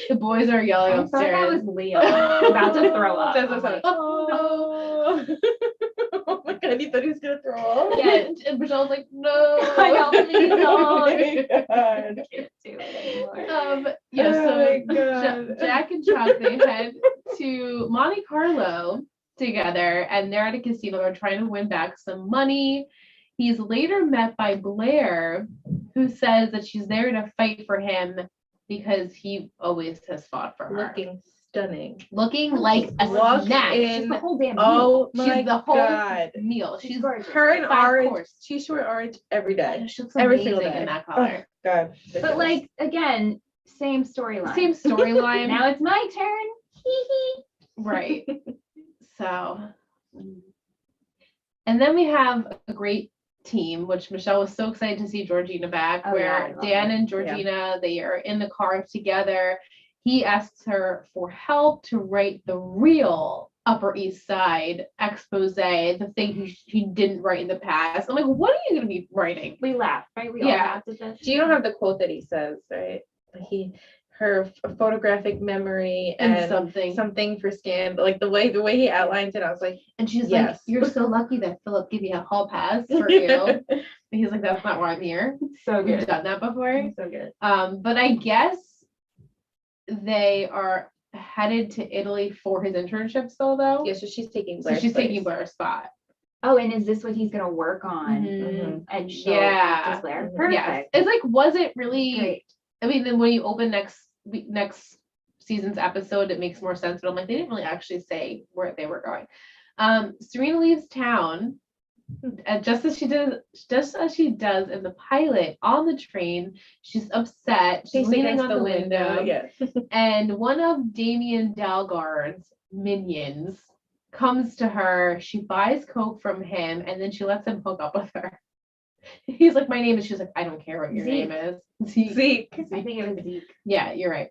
The boys are yelling I thought upstairs. that was Leo about to throw up. That's I'm what like, oh. Oh my god, he thought he was gonna throw up. Yeah, and Michelle's like, no. I know, please don't. Oh my god. I can't do it anymore. Yeah, Oh so my God. Jack and Chuck, they head to Monte Carlo together and they're at a casino. They're trying to win back some money. He's later met by Blair, who says that she's there to fight for him because he always has fought for her. Looking stunning. Looking like a Walk snack. in. She's the whole damn Oh She's my the whole god. meal. She's She's gorgeous. Her in 5 orange. course. She should wear orange every day. She looks Every amazing single day. in that color. Oh, god. But like again, same storyline. Same storyline. Now it's my turn. Hee hee. Right. So, and then we have a great team, which Michelle was so excited to see Georgina back, Oh, yeah, I where love Dan her. and Georgina, they are in the car together. He asks her for help to write the real Upper East Side expose, the thing he didn't write in the past. I'm like, what are you going to be writing? We laughed, right? We all Yeah. laughed at this. Do you don't have the quote that he says, right? Her photographic memory And and something for scan, like the way he outlines it, I was like, And she's yes. like, you're so lucky that Philip gave you a hall pass for you. And he's like, that's not why I'm here. So We've good. done that before. So good. But I guess they are headed to Italy for his internship still, though. Yeah, so she's taking So Blair's she's place. taking Blair's spot. Oh, and is this what he's gonna work on Mhm. and show Yeah. as Blair? Mhm. Perfect. Yes. It's like, was it really? Great. I mean, then when you open next season's episode, it makes more sense. But I'm like, they didn't really actually say where they were going. Serena leaves town, just as she does in the pilot on the train. She's upset. She's She's leaning against on the window, Yeah. and one of Damien Dalgard's minions comes to her. She buys Coke from him, and then she lets him hook up with her. He's like, my name is. She's like, I don't care what your Zeke. name is. Zeke. Zeke. I think it was Zeke. Yeah, you're right.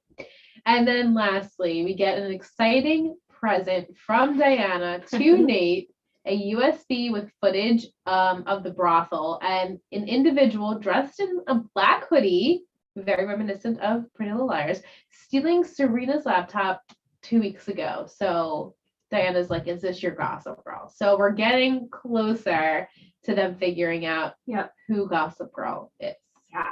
And then lastly, we get an exciting present from Diana to Nate, a USB with footage of the brothel, and an individual dressed in a black hoodie, very reminiscent of Pretty Little Liars, stealing Serena's laptop 2 weeks ago. So Diana's like, is this your Gossip Girl? So we're getting closer to them figuring out who Gossip Girl is. Yeah.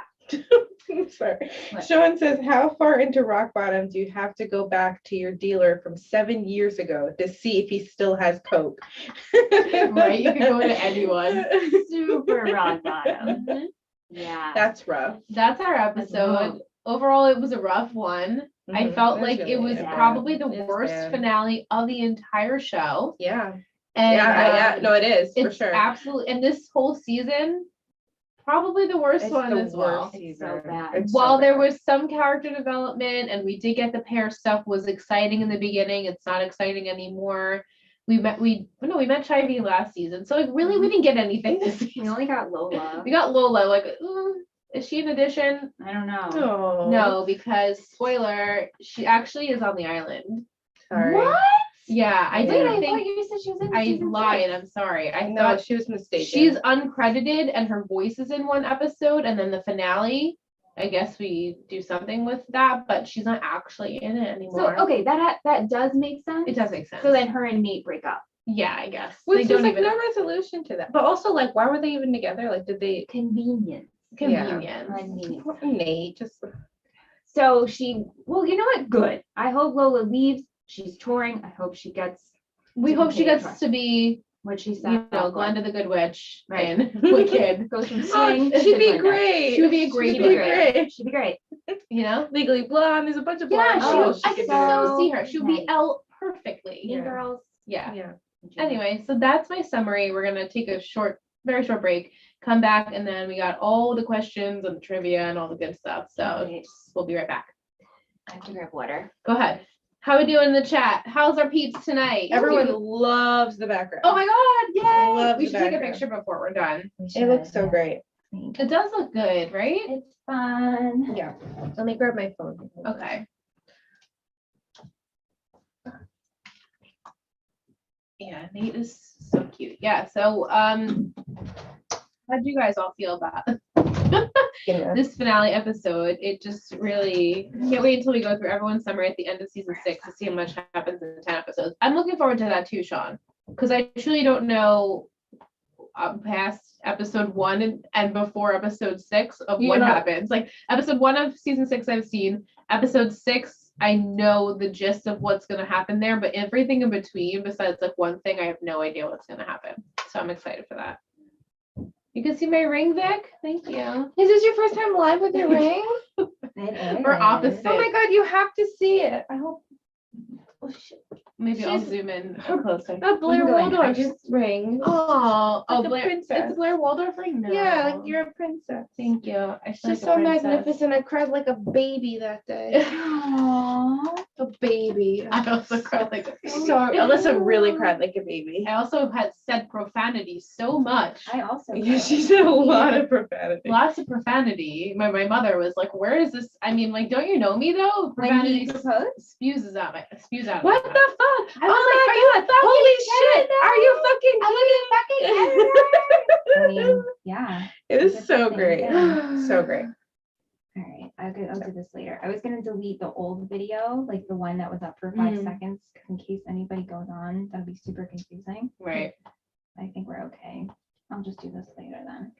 Sorry. What? Sean says, how far into rock bottom do you have to go back to your dealer from 7 years ago to see if he still has Coke? Right? You could go to anyone. Super rock bottom. Yeah. That's rough. That's our episode. rough. Overall, it was a rough one. I Mhm. felt That's like really it was bad. probably the It's worst bad. finale of the entire show. Yeah. And Yeah. No, it is for it's sure. absolutely, and this whole season, probably the worst It's one the as well. worst It's season. so bad. It's so While there bad. was some character development and we did get the pair stuff was exciting in the beginning, it's not exciting anymore. We met Chivy last season, so like really we didn't get anything this season. We only got Lola. We got Lola. Like, is she an addition? I don't know. Oh, No, because spoiler, she actually is on the island. sorry. What? Yeah, I Wait, didn't I thought think. you said she was in I season lied. 6. I'm sorry. I No, thought she was mistaken. she's uncredited and her voice is in one episode, and then the finale. I guess we do something with that, but she's not actually in it So anymore. okay, that does make sense. It does make sense. So then her and Nate break up. yeah, I guess Which they is don't like even no resolution to that. But also, like, why were they even together? Like, did they? Convenience. convenience. Convenience. Poor Nate, just So you know what? Good. I hope Lola leaves. She's touring. I hope she gets We to hope she continue gets touring. to be, what she said. you know, about Glenda the Good Witch Right. and Wicked. Goes from oh, swing. to she'd be Glenda. great. She would be a great She'd She'd be be Glenda. great. She'd be great. You know? Legally Blonde. There's a bunch of Yeah, blonde. she Oh, would, I could could do. so see her. She would be nice. Elle perfectly. Mean Yeah. Girls. Yeah. Yeah. Anyway, so that's my summary. We're gonna take a very short break, come back, and then we got all the questions and the trivia and all the good stuff. So Right. we'll be right back. I have to grab water. Go ahead. How we doing in the chat? How's our peeps tonight? Everyone loves the background. Oh my god, yay! Love We the should take a background. picture before we're done. It looks so great. It does look good, right? It's fun. Yeah. Let me grab my phone. Okay. Yeah, Nate is so cute. Yeah, so how'd you guys all feel about Yeah. this finale episode? It just really can't wait until we go through everyone's summary at the end of season 6 to see how much happens in 10 episodes. I'm looking forward to that too, Sean, because I truly don't know past episode 1 and before episode 6 of You what know- happens. Like episode 1 of season 6 I've seen. Episode 6 I know the gist of what's going to happen there, but everything in between besides like one thing, I have no idea what's going to happen. So I'm excited for that. You can see my ring, Vic. Thank you. Is this your first time live with your ring? It is. We're opposite. Oh my god, you have to see it. I hope. Oh, shit. Maybe I'll She's- zoom in closer. That Blair go in. Waldorf's ring. Oh, Like a Blair. princess. It's Blair Waldorf ring now. Yeah, like you're a princess. Thank you. I It's feel just like a so princess. magnificent. I cried like a baby that day. Aww. A baby. I also cried like a baby. So Alyssa really cried like a baby. I also had said profanity so much. I also. Yeah, she said a lot of profanity. Lots of profanity. My mother was like, "Where is this?" I mean, like, don't you know me though? When Profanity he proposed. spews out. What of the my mouth. I was like, are you fucking I mean, yeah. It was It's so the same great. thing. So great. All right, I'll do this later. I was gonna delete the old video, like the one that was up for 5 Mm. seconds, in case anybody goes on. That'd be super confusing. Right. I think we're okay. I'll just do this later then.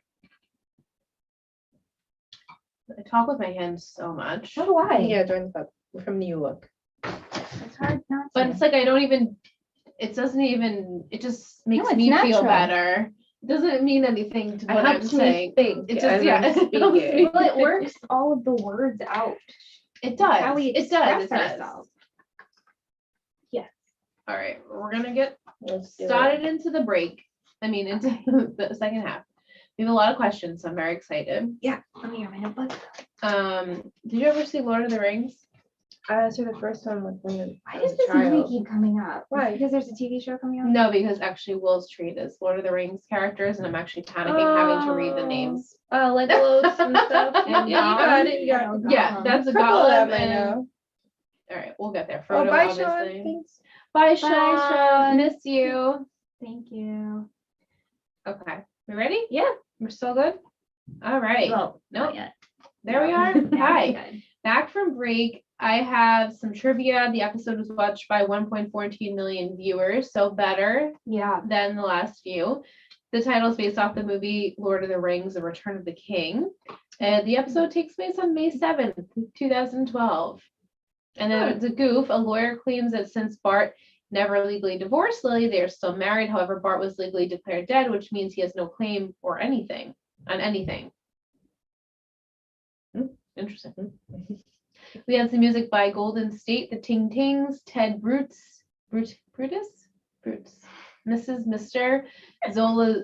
I talk with my hands so much. So do I. Yeah, join the club. We're from New York. It's hard not But to. it's like I don't even, it doesn't even, it just makes it's me feel natural. better. It doesn't mean anything to what I'm saying. think. It just, as yeah, I'm it helps speaking. me. Well, it works all of the words out. It It's does. how we It does. express It does. ourselves. Yes. All right, we're gonna get Let's do it. started into the break. I mean, into the second half. We have a lot of questions, so I'm very excited. Yeah. Let me hear my notebook. Did you ever see Lord of the Rings? I saw the first one with when Why I was does a this movie child. keep coming up? Is it Why? because there's a TV show coming out? No, because actually Will's treat is Lord of the Rings characters, and I'm actually panicking having to read the names. Oh, like Legolas and stuff. And Yeah, you got it. You got Gollum. it. Yeah, that's a Couple of Gollum. them I And, know. all right, we'll get there. Oh, Frodo, bye, Sean. obviously. Thanks. Bye, Bye, Sean. Sean. Miss you. Thank you. Okay, we ready? Yeah. We're still good. All right. Well, Nope. not yet. There we No. are. Yeah, Hi. good. Back from break. I have some trivia. The episode was watched by 1.14 million viewers, so better Yeah. than the last few. The title is based off the movie Lord of the Rings: The Return of the King. And the episode takes place on May 7th, 2012. And then it's a goof. A lawyer claims that since Bart never legally divorced Lily, they are still married. However, Bart was legally declared dead, which means he has no claim or anything on anything. Interesting. We had some music by Golden State, The Ting Tings, Ted Brutus, Mrs. Mr., Zola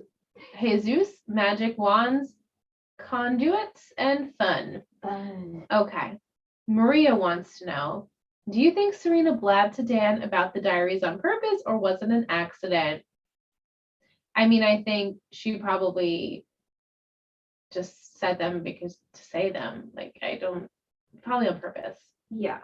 Jesus, Magic Wands, Conduits, and Fun. Okay. Maria wants to know, do you think Serena blabbed to Dan about the diaries on purpose, or was it an accident? I mean, I think she probably just said them because to say them. Like, probably on purpose. Yeah.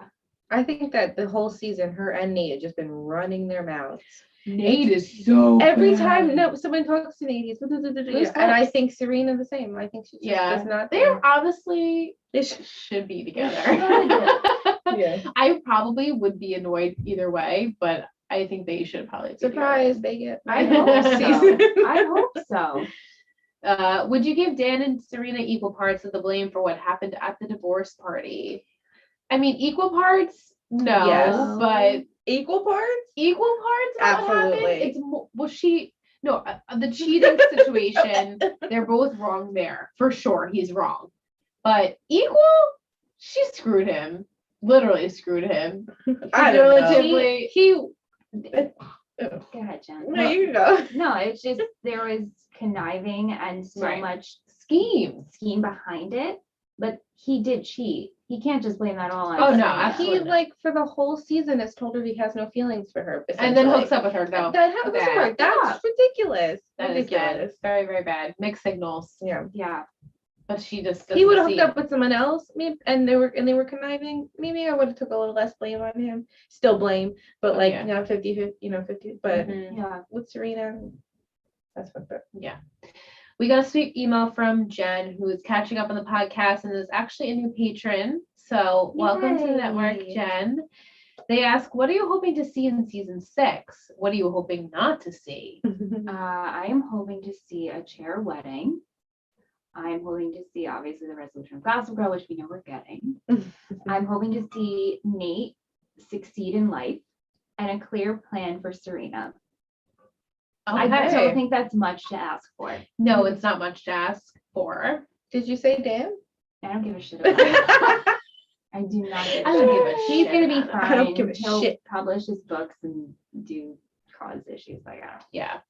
I think that the whole season, her and Nate have just been running their mouths. Nate is so Every bad. time someone talks to Nate, he's Loose and I lips. think Serena the same. I think she just does not. They're honestly They should be together. Yeah. I probably would be annoyed either way, but I think they should probably be Surprise, they get. I hope so. Season. I hope so. together. Would you give Dan and Serena equal parts of the blame for what happened at the divorce party? I mean, equal parts? No, Yes. but Equal parts? equal parts of what happened? Absolutely. It's the cheating situation, they're both wrong there. For sure, he's wrong. But equal? She screwed him. Literally screwed him. I don't know. Figuratively. Go ahead, Jen. No, you can go. No, it's just there was conniving and so Right. much Scheme. scheme behind it, but he did cheat. He can't just blame that all on Oh, no, Serena. absolutely. He like for the whole season has told her he has no feelings for her. And then essentially. hooks up with her. No. How does Bad. it work? That's ridiculous. That is bad. Very, very bad. Mixed signals. Yeah. Yeah. But she just He would have doesn't hooked see up with someone else, maybe, and they were conniving. Maybe I would have took a little less blame on him. Still blame, but Oh, like yeah. now 50, 50. But Mhm. Yeah. with Serena, that's fucked up. Yeah. We got a sweet email from Jen, who is catching up on the podcast and is actually a new patron. So welcome to the network, Yay. Jen. They ask, what are you hoping to see in season 6? What are you hoping not to see? I am hoping to see a chair wedding. I'm hoping to see obviously the resolution of Gossip Girl, which we know we're getting. I'm hoping to see Nate succeed in life and a clear plan for Serena. I Okay. don't think that's much to ask for. No, it's not much to ask for. Did you say Dan? I don't give a shit about it. I do not give I don't give a He's shit gonna be about it. fine. I don't give a He'll shit. publish his books and do cause issues like that. Yeah.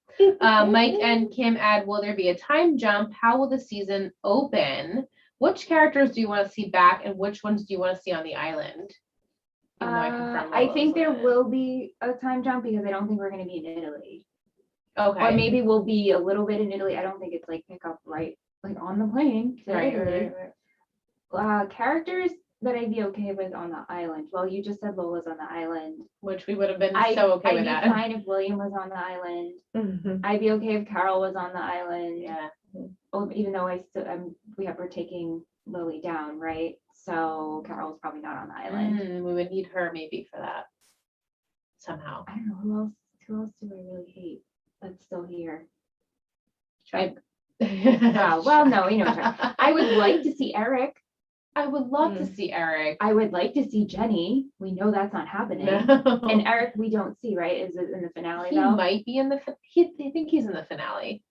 Mike and Kim add, will there be a time jump? How will the season open? Which characters do you want to see back and which ones do you want to see on the island? Even though confirmed I Lola's think there on it. will be a time jump because I don't think we're going to be in Italy. Okay. Or maybe we'll be a little bit in Italy. I don't think it's like pick up right like on the plane to Right, Italy. right, right. Characters, that I'd be okay with on the island. Well, you just said Lola's on the island. Which we would have been I'd with be that. fine if William was on the island. Mhm. I'd be okay if Carol was on the island. Yeah. Oh, even though we're taking Lily down, right? So Carol's probably not on the island. We would need her maybe for that somehow. I don't know who else. Who else do I really hate that's still here? I- Well, no, you know, I would like to see Eric. I would love to see Eric. I would like to see Jenny. We know that's not happening. No. And Eric, we don't see, right? Is it in the finale He though? might be in the. I think he's in the finale.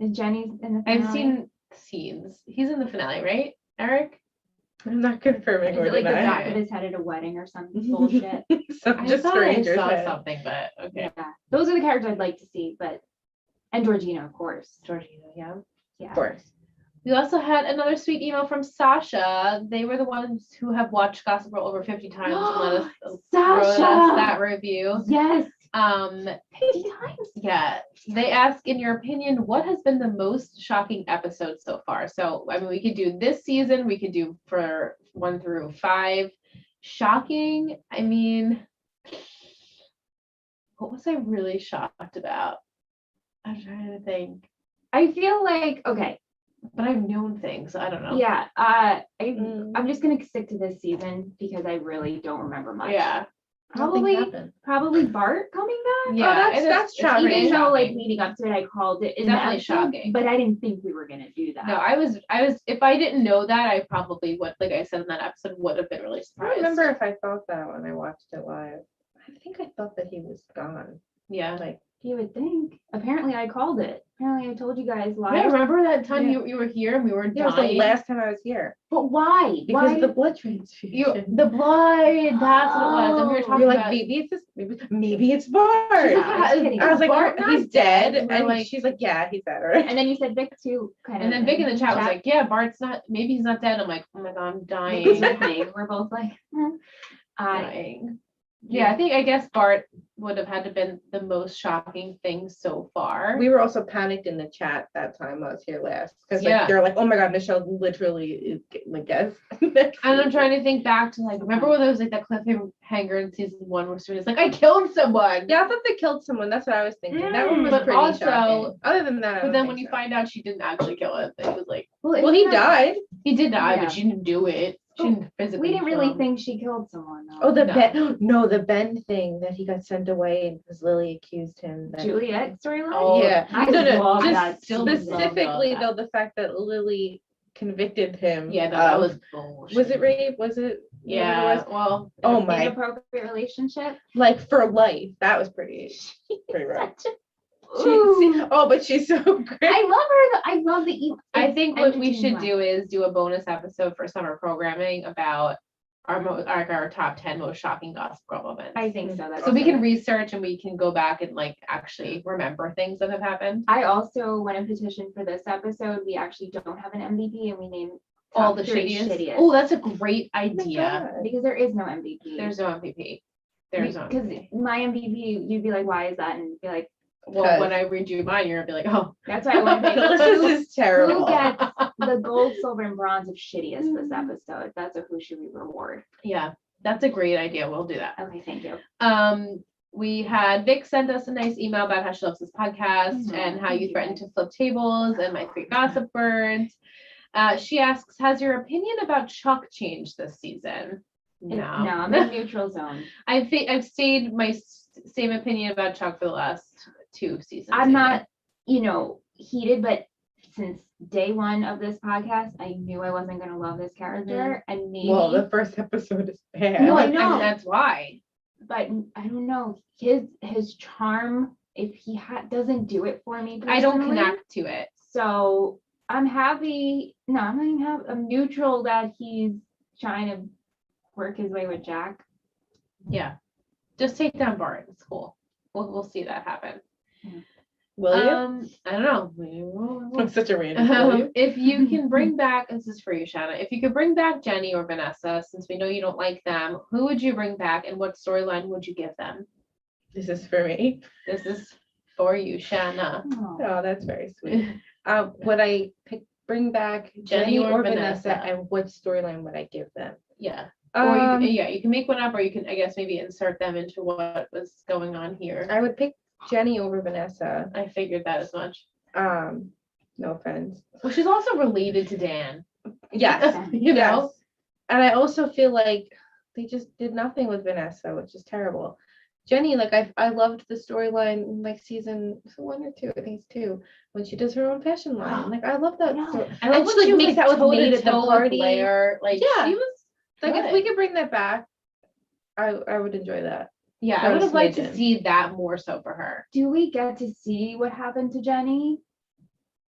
Is Jenny's in the finale? I've seen scenes. He's in the finale, right, Eric? I'm not confirming Is or it like the denying. back of his head at a wedding or some bullshit? Some I just thought I strangers. saw head. something, but okay. Yeah, those are the characters I'd like to see, and Georgina, of course. Georgina, yeah. Yeah. Of course. We also had another sweet email from Sasha. They were the ones who have watched Gossip Girl over 50 times and wrote us Sasha! that review. Yes. 50 times. Yeah. They ask, in your opinion, what has been the most shocking episode so far? So, I mean, we could do this season. We could do for 1 through 5. Shocking. I mean, what was I really shocked about? I'm trying to think. I feel like, okay, But I've known things. So I don't know. yeah, I'm just gonna stick to this season because I really don't remember much. Yeah. Probably Bart coming back. Yeah. that's shocking. Even though like leading up to it, I called it in the Definitely episode, shocking. but I didn't think we were gonna do that. No, I was, if I didn't know that, I probably would, like I said in that episode, would have been really I surprised. don't remember if I thought that when I watched it live. I think I thought that he was gone. Yeah. Like, You would think. Apparently, I called it. Apparently, I told you guys live. Yeah, remember that time Yeah. you were here and we were it was the dying? last time I was here. But why? Because Why? of the blood transfusion. The blood, that's what it was. And we were talking You're like, about maybe it's this, maybe it's Bart. Yeah, I was kidding. I was like, Bart he's not dead. dead. We're And like- she's like, yeah, he's dead. Right? And then you said Vic too, kind of. and then Vic in the chat was like, yeah, Bart's not, maybe he's not dead. I'm like, oh my God, I'm Vic dying. was with me. We're both like, dying. Yeah, I guess Bart would have had to been the most shocking thing so far. We were also panicked in the chat that time I was here last. Because Yeah. like, they're like, oh my God, Michelle literally is like, yes. And I'm trying to think back to like, remember when there was like that cliffhanger in season 1 where Serena's like, I killed someone. Yeah, I thought they killed someone. That's what I was thinking. That one was But pretty also- shocking. Other than that, I But don't then think when you so. find out she didn't actually kill it, it was like, well, he died. he did die, Yeah. but she didn't do it. She didn't physically. we didn't kill really him. think she killed someone though. Oh, the No. Ben. No, the Ben thing that he got sent away because Lily accused him. That Juliet storyline. Oh, yeah. I No, no, love just that. still love specifically that. though, the fact that Lily convicted him. Yeah, no, that of- was bullshit. Was it rape? Was it? Yeah. whatever it was? Well. Oh my! Inappropriate relationship. Like for life. That was pretty rough. Such a- She- Ooh. oh, but she's so great. I love her. I love the. I think what we should entertaining do is do a bonus episode for summer programming about our top 10 most shocking Gossip Girl moments. I think so. That's So we can good. research and we can go back and like actually remember things that have happened. I also want to petition for this episode. We actually don't have an MVP, and we name All top the three shittiest. Oh, that's a great idea. because there is no MVP. There's no MVP. There's no because MVP. my MVP, you'd be like, why is that? And be like, Well, when I read you mine, you're gonna be like, oh, that's why I want to be This is terrible. who gets the gold, silver, and bronze of shittiest this episode. That's a who should we reward. yeah, that's a great idea. We'll do that. Okay, thank you. We had Vic sent us a nice email about how she loves this podcast Mhm, and how thank you you, threatened Vic. to flip tables and my 3 gossip birds. She asks, has your opinion about Chuck changed this season? No, I'm in neutral zone. I've stayed my same opinion about Chuck for the last 2 seasons. I'm I think. not, heated, but since day one of this podcast, I knew I wasn't gonna love this character, and maybe. Well, the first episode is bad. No, I And know. that's why. But I don't know his charm. If he doesn't do it for me, I don't personally. connect to it. So I'm happy. No, I'm not even happy. I'm neutral that he's trying to work his way with Jack. Yeah. Just take down Bart. It's cool. We'll see that happen. Will you? I don't know. We'll- I'm such a random. Will you? If you can bring back, this is for you, Shanna. If you could bring back Jenny or Vanessa, since we know you don't like them, who would you bring back and what storyline would you give them? This is for me. This is for you, Shanna. Oh. Oh, that's very sweet. Would I bring back Jenny Jenny or or Vanessa, Vanessa? and what storyline would I give them? Yeah. Or Um, you can make one up, or you can, I guess, maybe insert them into what was going on here. I would pick Jenny over Vanessa. I figured that as much. No offense. Well, she's also related to Dan. Yes, You know? yes. And I also feel like they just did nothing with Vanessa, which is terrible. Jenny, like I loved the storyline in like season 1 or 2, I think it's 2, when she does her own fashion line. Like I love that I know. story. And I And love she, when like, she makes was out with Nate at the toe-to-toe with party. Blair. Like Yeah. she was Like if good. we could bring that back, I would enjoy that. Yeah, That I would was have liked to smidgen. see that more so for her. Do we get to see what happened to Jenny?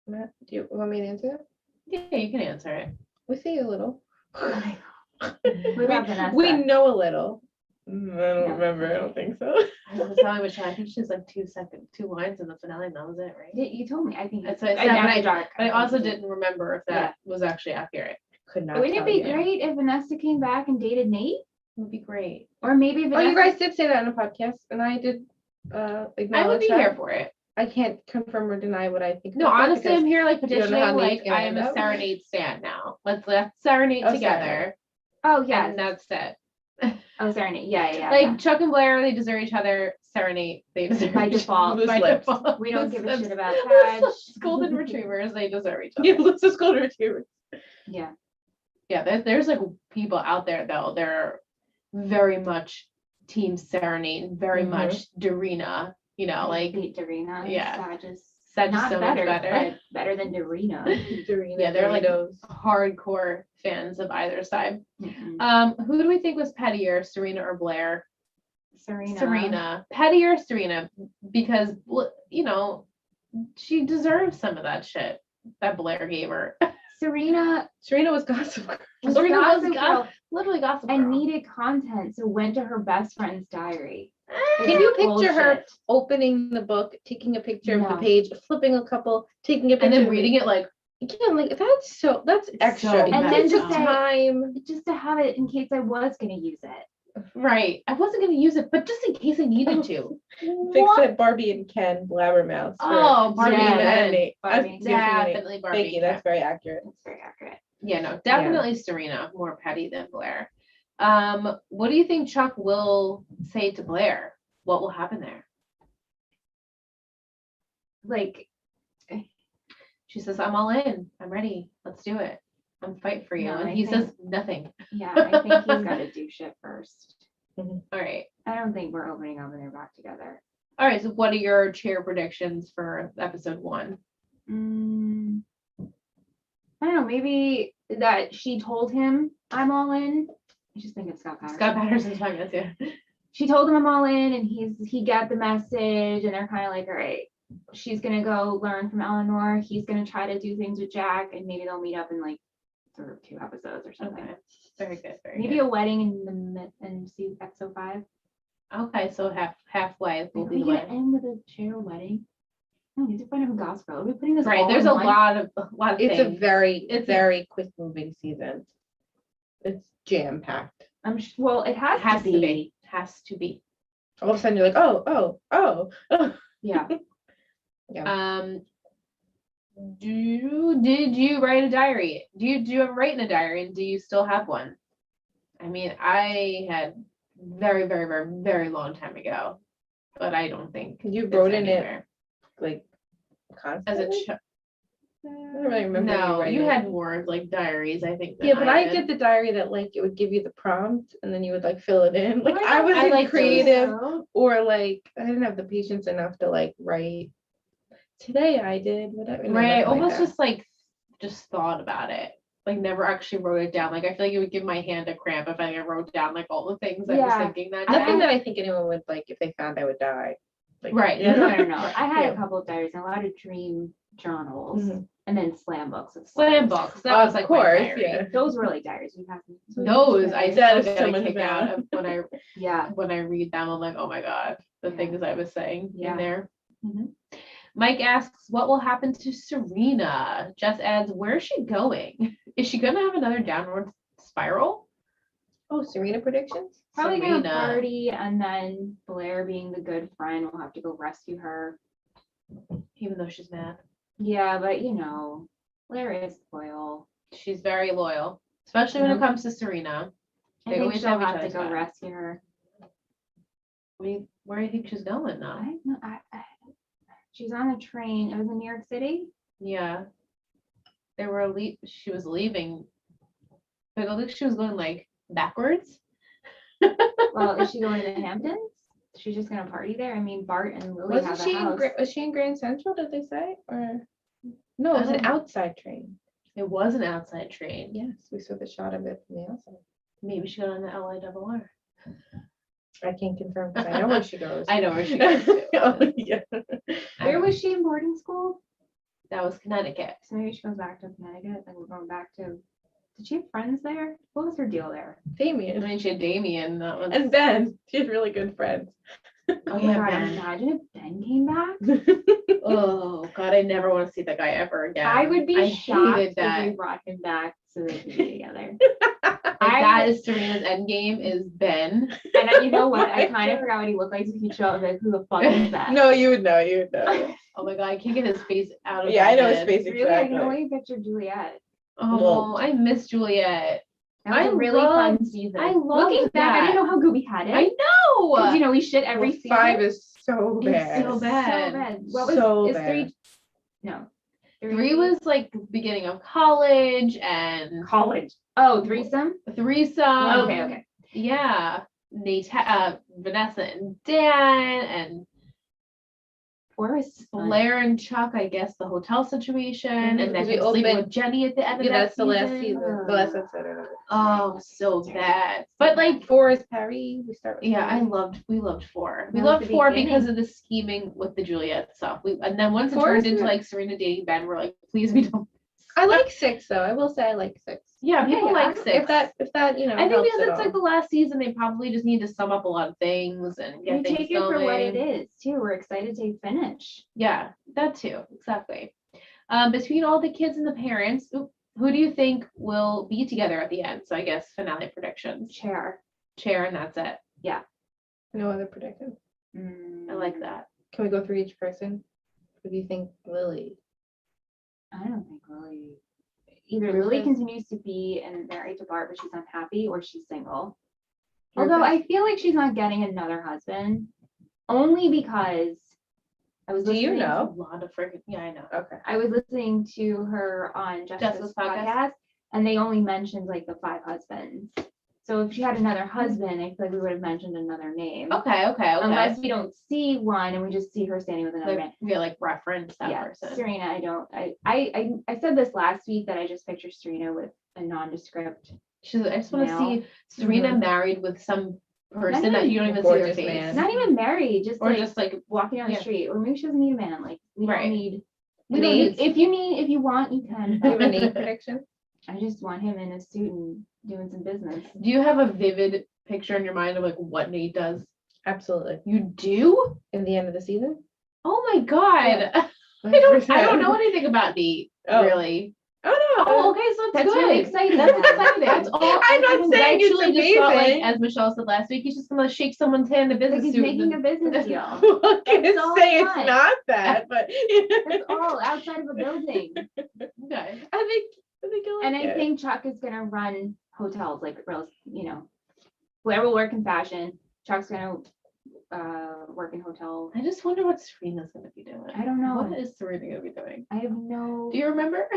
Matt, do you want me to answer that? Yeah, you can answer it. We see a little. What about Vanessa? We know a little. I don't No. remember. I don't think so. I was telling Michelle, I think she was like 2 lines in the finale, and that was it, right? Yeah, you told me. I think That's what I I said, after but dark. But I think also you did. didn't remember if that was actually accurate. Could not. Wouldn't it tell be you. great if Vanessa came back and dated Nate? It would be great. Or maybe Oh, Vanessa. you guys did say that in a podcast, and I did acknowledge I would be that. here for it. I can't confirm or deny what I think. No, about that honestly, because I'm here like you don't know petitioning. how Like Nate's gonna I am end a up. serenade stand now. Let's serenade Oh, together, Oh yeah. and that's it. Oh, Serena. Yeah. Like Chuck and Blair, they deserve each other. Serenade, they deserve By each default. other. By Loose lips. default. We don't give a Loose shit about lips. Taj. Golden retrievers, they deserve each other. You lose the school retriever. Yeah. Yeah, there's like people out there though. They're very much Team Serenade, and very Mhm. much Darina. You know, like Beat Darina. yeah. Sag is Sag is not so much better, better. but better than Darina. Yeah, they're like Doritos. hardcore fans of either side. Mm-mm. Who do we think was pettier, Serena or Blair? Serena. Serena. Pettier, Serena, because you know she deserves some of that shit that Blair gave her. Serena Serena was Gossip Girl. was Serena was Gossip Girl literally Gossip Girl. and needed content, so went to her best friend's diary. Can you picture her Bullshit. opening the book, taking a picture of the No. page, flipping a couple, taking a picture, and then of reading it like Yeah, like that's extra. so You And took then the just say- time. Just to have it in case I was gonna use it. right. I wasn't gonna use it, but just in case I needed to. Fix What? it, Barbie and Ken Blabbermouth. Oh, Barbie Serena and and Ken. Nate. Barbie That's and definitely- Definitely Barbie. Thank you. That's very accurate. That's very accurate. Yeah, no, definitely Serena, more petty than Blair. What do you think Chuck will say to Blair? What will happen there? Like, She says, I'm all in. I'm ready. Let's do it. I'm fight for you. No, and I he think- says nothing. yeah, I think he's gotta do shit first. All right. I don't think we're opening up and they're back together. All right. So what are your chair predictions for episode 1? I don't know, maybe that she told him I'm all in. I just think it's Scott Patterson. Scott Patterson's fine. That's it. She told him I'm all in and he got the message and they're kind of like, all right, she's gonna go learn from Eleanor. He's gonna try to do things with Jack and maybe they'll meet up in like 2 episodes or something. Okay. Very good. Very Maybe good. a wedding in the and see episode 5. Okay. So halfway will Are be we the gonna wedding. end with a chair wedding? No, we need to find out who Gospel. Are we putting this Right. all There's in a one? lot of It's a things. very, very quick moving season. It's jam packed. Well, it has, has to to be. be. Has to be. All of a sudden you're like, oh. Yeah. Did you write a diary? Do you ever write in a diary, and do you still have one? I mean, I had very, very, very, very long time ago, but I don't think You it's wrote in it anywhere. like As constantly. a I don't really remember. no, you writing. had more like diaries, I think. Than Yeah, but I did. did the diary that like it would give you the prompt and then you would like fill it in. Like Oh, I I wasn't like those. creative or like I didn't have the patience enough to like write. Today I did whatever. no, Right, nothing like almost that. just thought about it. Like never actually wrote it down. Like I feel like it would give my hand a cramp if I wrote down like all the things I was Yeah. thinking that Nothing day. that I think anyone would like if they found I would die. Like, Right. you No, know? no, no. I had Yeah. a couple of diaries and a lot of dream journals Mhm. and then slam books. Of Slam stories. books. That was Of like course, my diary. yeah. Those were like diaries. We have Those I That still is get so a much kick fun. out of Yeah. when I read them. I'm like, oh my god, the Yeah. things I was saying Yeah. in there. Mike asks, what will happen to Serena? Jess adds, where is she going? Is she gonna have another downward spiral? Oh, Serena predictions? Probably gonna Serena. party and then Blair being the good friend will have to go rescue her. Even though she's mad. Yeah, but you know, Blair is loyal. She's very loyal, especially when it Mhm. comes to Serena. I They think always she'll have each have to other's go back. rescue her. Where do you think she's going now? She's on a train. It was in New York City. Yeah. She was leaving, but it looks like she was going like backwards. Well, is she going to the Hamptons? She's just gonna party there. I mean, Bart and Lily Wasn't have a she house. was she in Grand Central? Did they say? Or no, it was an Oh. outside train. It was an outside train. Yes, we saw the shot of it from the outside. Maybe she got on the LIRR. I can't confirm because I know where she goes. I know where she goes to. Oh, yeah. Where was she in boarding school? That was Connecticut. So maybe she goes back to Connecticut. And we're going back to. Did she have friends there? What was her deal there? I Damien mean, she had Damien. That was. and Ben. She had really good friends. Oh Yeah, my god! Ben. Imagine if Ben came back. Oh God, I never want to see that guy ever again. I would be I shocked hated if that. we brought him back so they could be together. Like, that is Serena's end game is Ben. And you know what? Oh I my kind of God. forgot what he looked like. So he showed up like, who the fuck is that? No, you would know. You would know. Oh my God, I can't get his face out of Yeah, my I know his head. face Really, I exactly. can only picture Juliet. Oh, I miss Juliet. That was I a really fun loved- season. I Looking loved back, I didn't that. know how good we had it. I know. 'Cause, you know, we shit every Well, season. 5 is so It's bad. so So bad. bad. What was So is bad. 3? No. 3 was like beginning of college and college. Oh, threesome. threesome. Okay. Yeah. Vanessa and Dan and 4 was fun. Blair and Chuck, I guess the hotel situation, Mhm, and then because we him sleeping opened- with Jenny at the end of Yeah, that that's the last season. season. The last episode. of it. Oh, so bad. But like, 4 is Paris. We start with yeah, Paris. we loved 4. We That was loved the 4 beginning. because of the scheming with the Juliet stuff. And then once it 4 turned is into good. like Serena dating Ben, we're like, please be done. I like 6 though. I will say I like 6. Yeah, people Yeah, like 6. If that you know. I think helps because at it's like the all. last season, they probably just need to sum up a lot of things and get We things take it going. for what it is too. We're excited to finish. Yeah, that too. Exactly. Between all the kids and the parents, who do you think will be together at the end? So I guess finale predictions. Chair. Chair, and that's it. No other prediction. I like that. Can we go through each person? Who do you think Lily? I don't think Lily. Either Your Lily guess? continues to be and married to Bart, but she's unhappy, or she's single. Your Although guess? I feel like she's not getting another husband, only because I was Do you listening to- know? A lot of freaking I know. Okay. I was listening to her on Jessica's Jessica's podcast? podcast, and they only mentioned like the 5 husbands. So if she had another husband, I feel like we would have mentioned another name. Okay. Unless we don't see one and we just see her standing with another man. Like reference that Yeah, person. Serena, I said this last week that I just picture Serena with a nondescript. I just want to No. see Serena married with some person that you don't even see their Gorgeous face. man. Not even married, just Or like just like walking down the yeah. street. Or maybe she doesn't need a man. Like we Right. don't need. We We don't don't need- need. If you want, you can. Do you have a but name prediction? I just want him in a suit and doing some business. do you have a vivid picture in your mind of like what Nate does? Absolutely. You do? In the end of the season? Oh my god. I don't know anything about Nate, Oh. really. Oh no. Oh, okay, so That's good. really exciting. That's exciting. That's all. I'm not I saying it's actually just thought, like, amazing. as Michelle said last week, he's just gonna shake someone's hand in a business Like he's suit. making a and business deal. I'm not gonna That's all say I it's want. not that, but That's all outside of a building. okay. I think you'll like And I it. think Chuck is gonna run hotels, like real, Blair will work in fashion. Chuck's gonna work in hotel. I just wonder what Serena's gonna be doing. I don't know. What is Serena gonna be doing? I have no. Do you remember?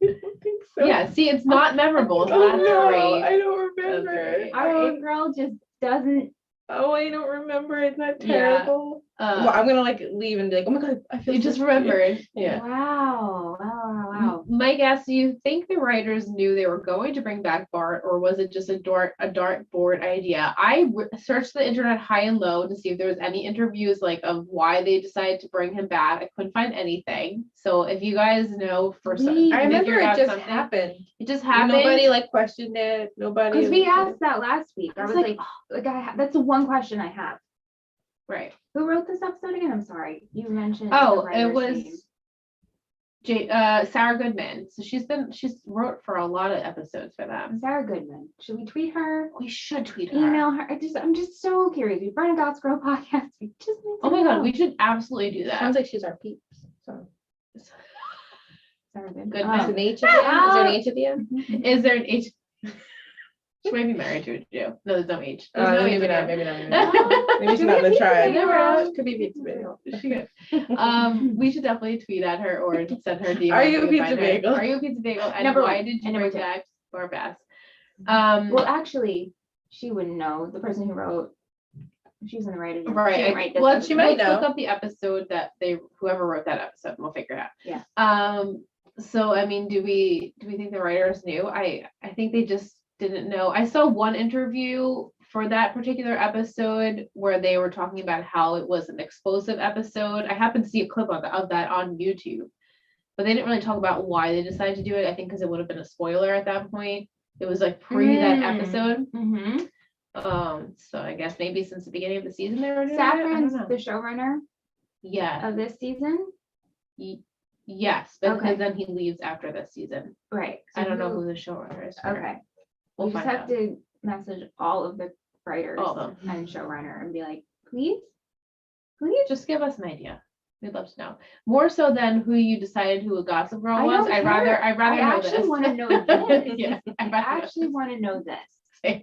I don't think so. Yeah. See, it's not memorable. So Oh that's no, great. I don't remember. great. Our Oh, it girl just doesn't. oh, I don't remember. Isn't that Yeah. terrible? Well, I'm gonna like leave and be like, oh my god, I feel you so just stupid. remembered. Yeah. Wow. Mike asked, do you think the writers knew they were going to bring back Bart, or was it just a dartboard idea? I searched the internet high and low to see if there was any interviews like of why they decided to bring him back. I couldn't find anything. So if you guys know for some, We- I remember figured it out just something, happened. It just happened. Nobody like questioned it. Nobody. Because we asked that last week. I It's was like, that's the one question I have. right. Who wrote this episode again? I'm sorry. You mentioned. Oh, the it writer's was name. Sarah Goodman. So she's wrote for a lot of episodes for them. Sarah Goodman. Should we tweet her? We should tweet her. Email her. I'm just so curious. We've run a God's Grow podcast. We just need to Oh my god, know. we should absolutely do that. Sounds like she's our peeps. So Sarah Goodman. Goodman. is an H at the end? Is there an H at the end? Is there an H? She might be married to a Jew. No, there's no age. There's no age maybe not. there. Maybe not. Maybe she's not in the tribe. Never know. Could be pizza bagel. She good. We should definitely tweet at her or send her a DM. Are you a if we can pizza find her. bagel? Are you a pizza bagel? And Number why one. did you And number bring two. that or Bass? Well, actually, she wouldn't know. The person who wrote, she's in the writer's room. She right. didn't write this Well, one. she might Let's look know. up the episode that whoever wrote that episode, and we'll figure it out. Yeah. So I mean, do we think the writers knew? I think they just didn't know. I saw one interview for that particular episode where they were talking about how it was an explosive episode. I happened to see a clip of that on YouTube, but they didn't really talk about why they decided to do it. I think because it would have been a spoiler at that point. It was like pre that episode. Mm-hmm. So I guess maybe since the beginning of the season they were doing Saffron's it. I don't the know. showrunner Yeah. of this season. Yes, but Okay. because then he leaves after this season. Right. I don't know who the showrunner is. for. Okay. We'll We just find have out. to message all of the writers All of them. and showrunner and be like, please. Just give us an idea. We'd love to know. More so than who you decided who a Gossip Girl I was. don't I'd rather care. know I this. actually want to know this. Yeah, I I'd rather know actually want to know this. this.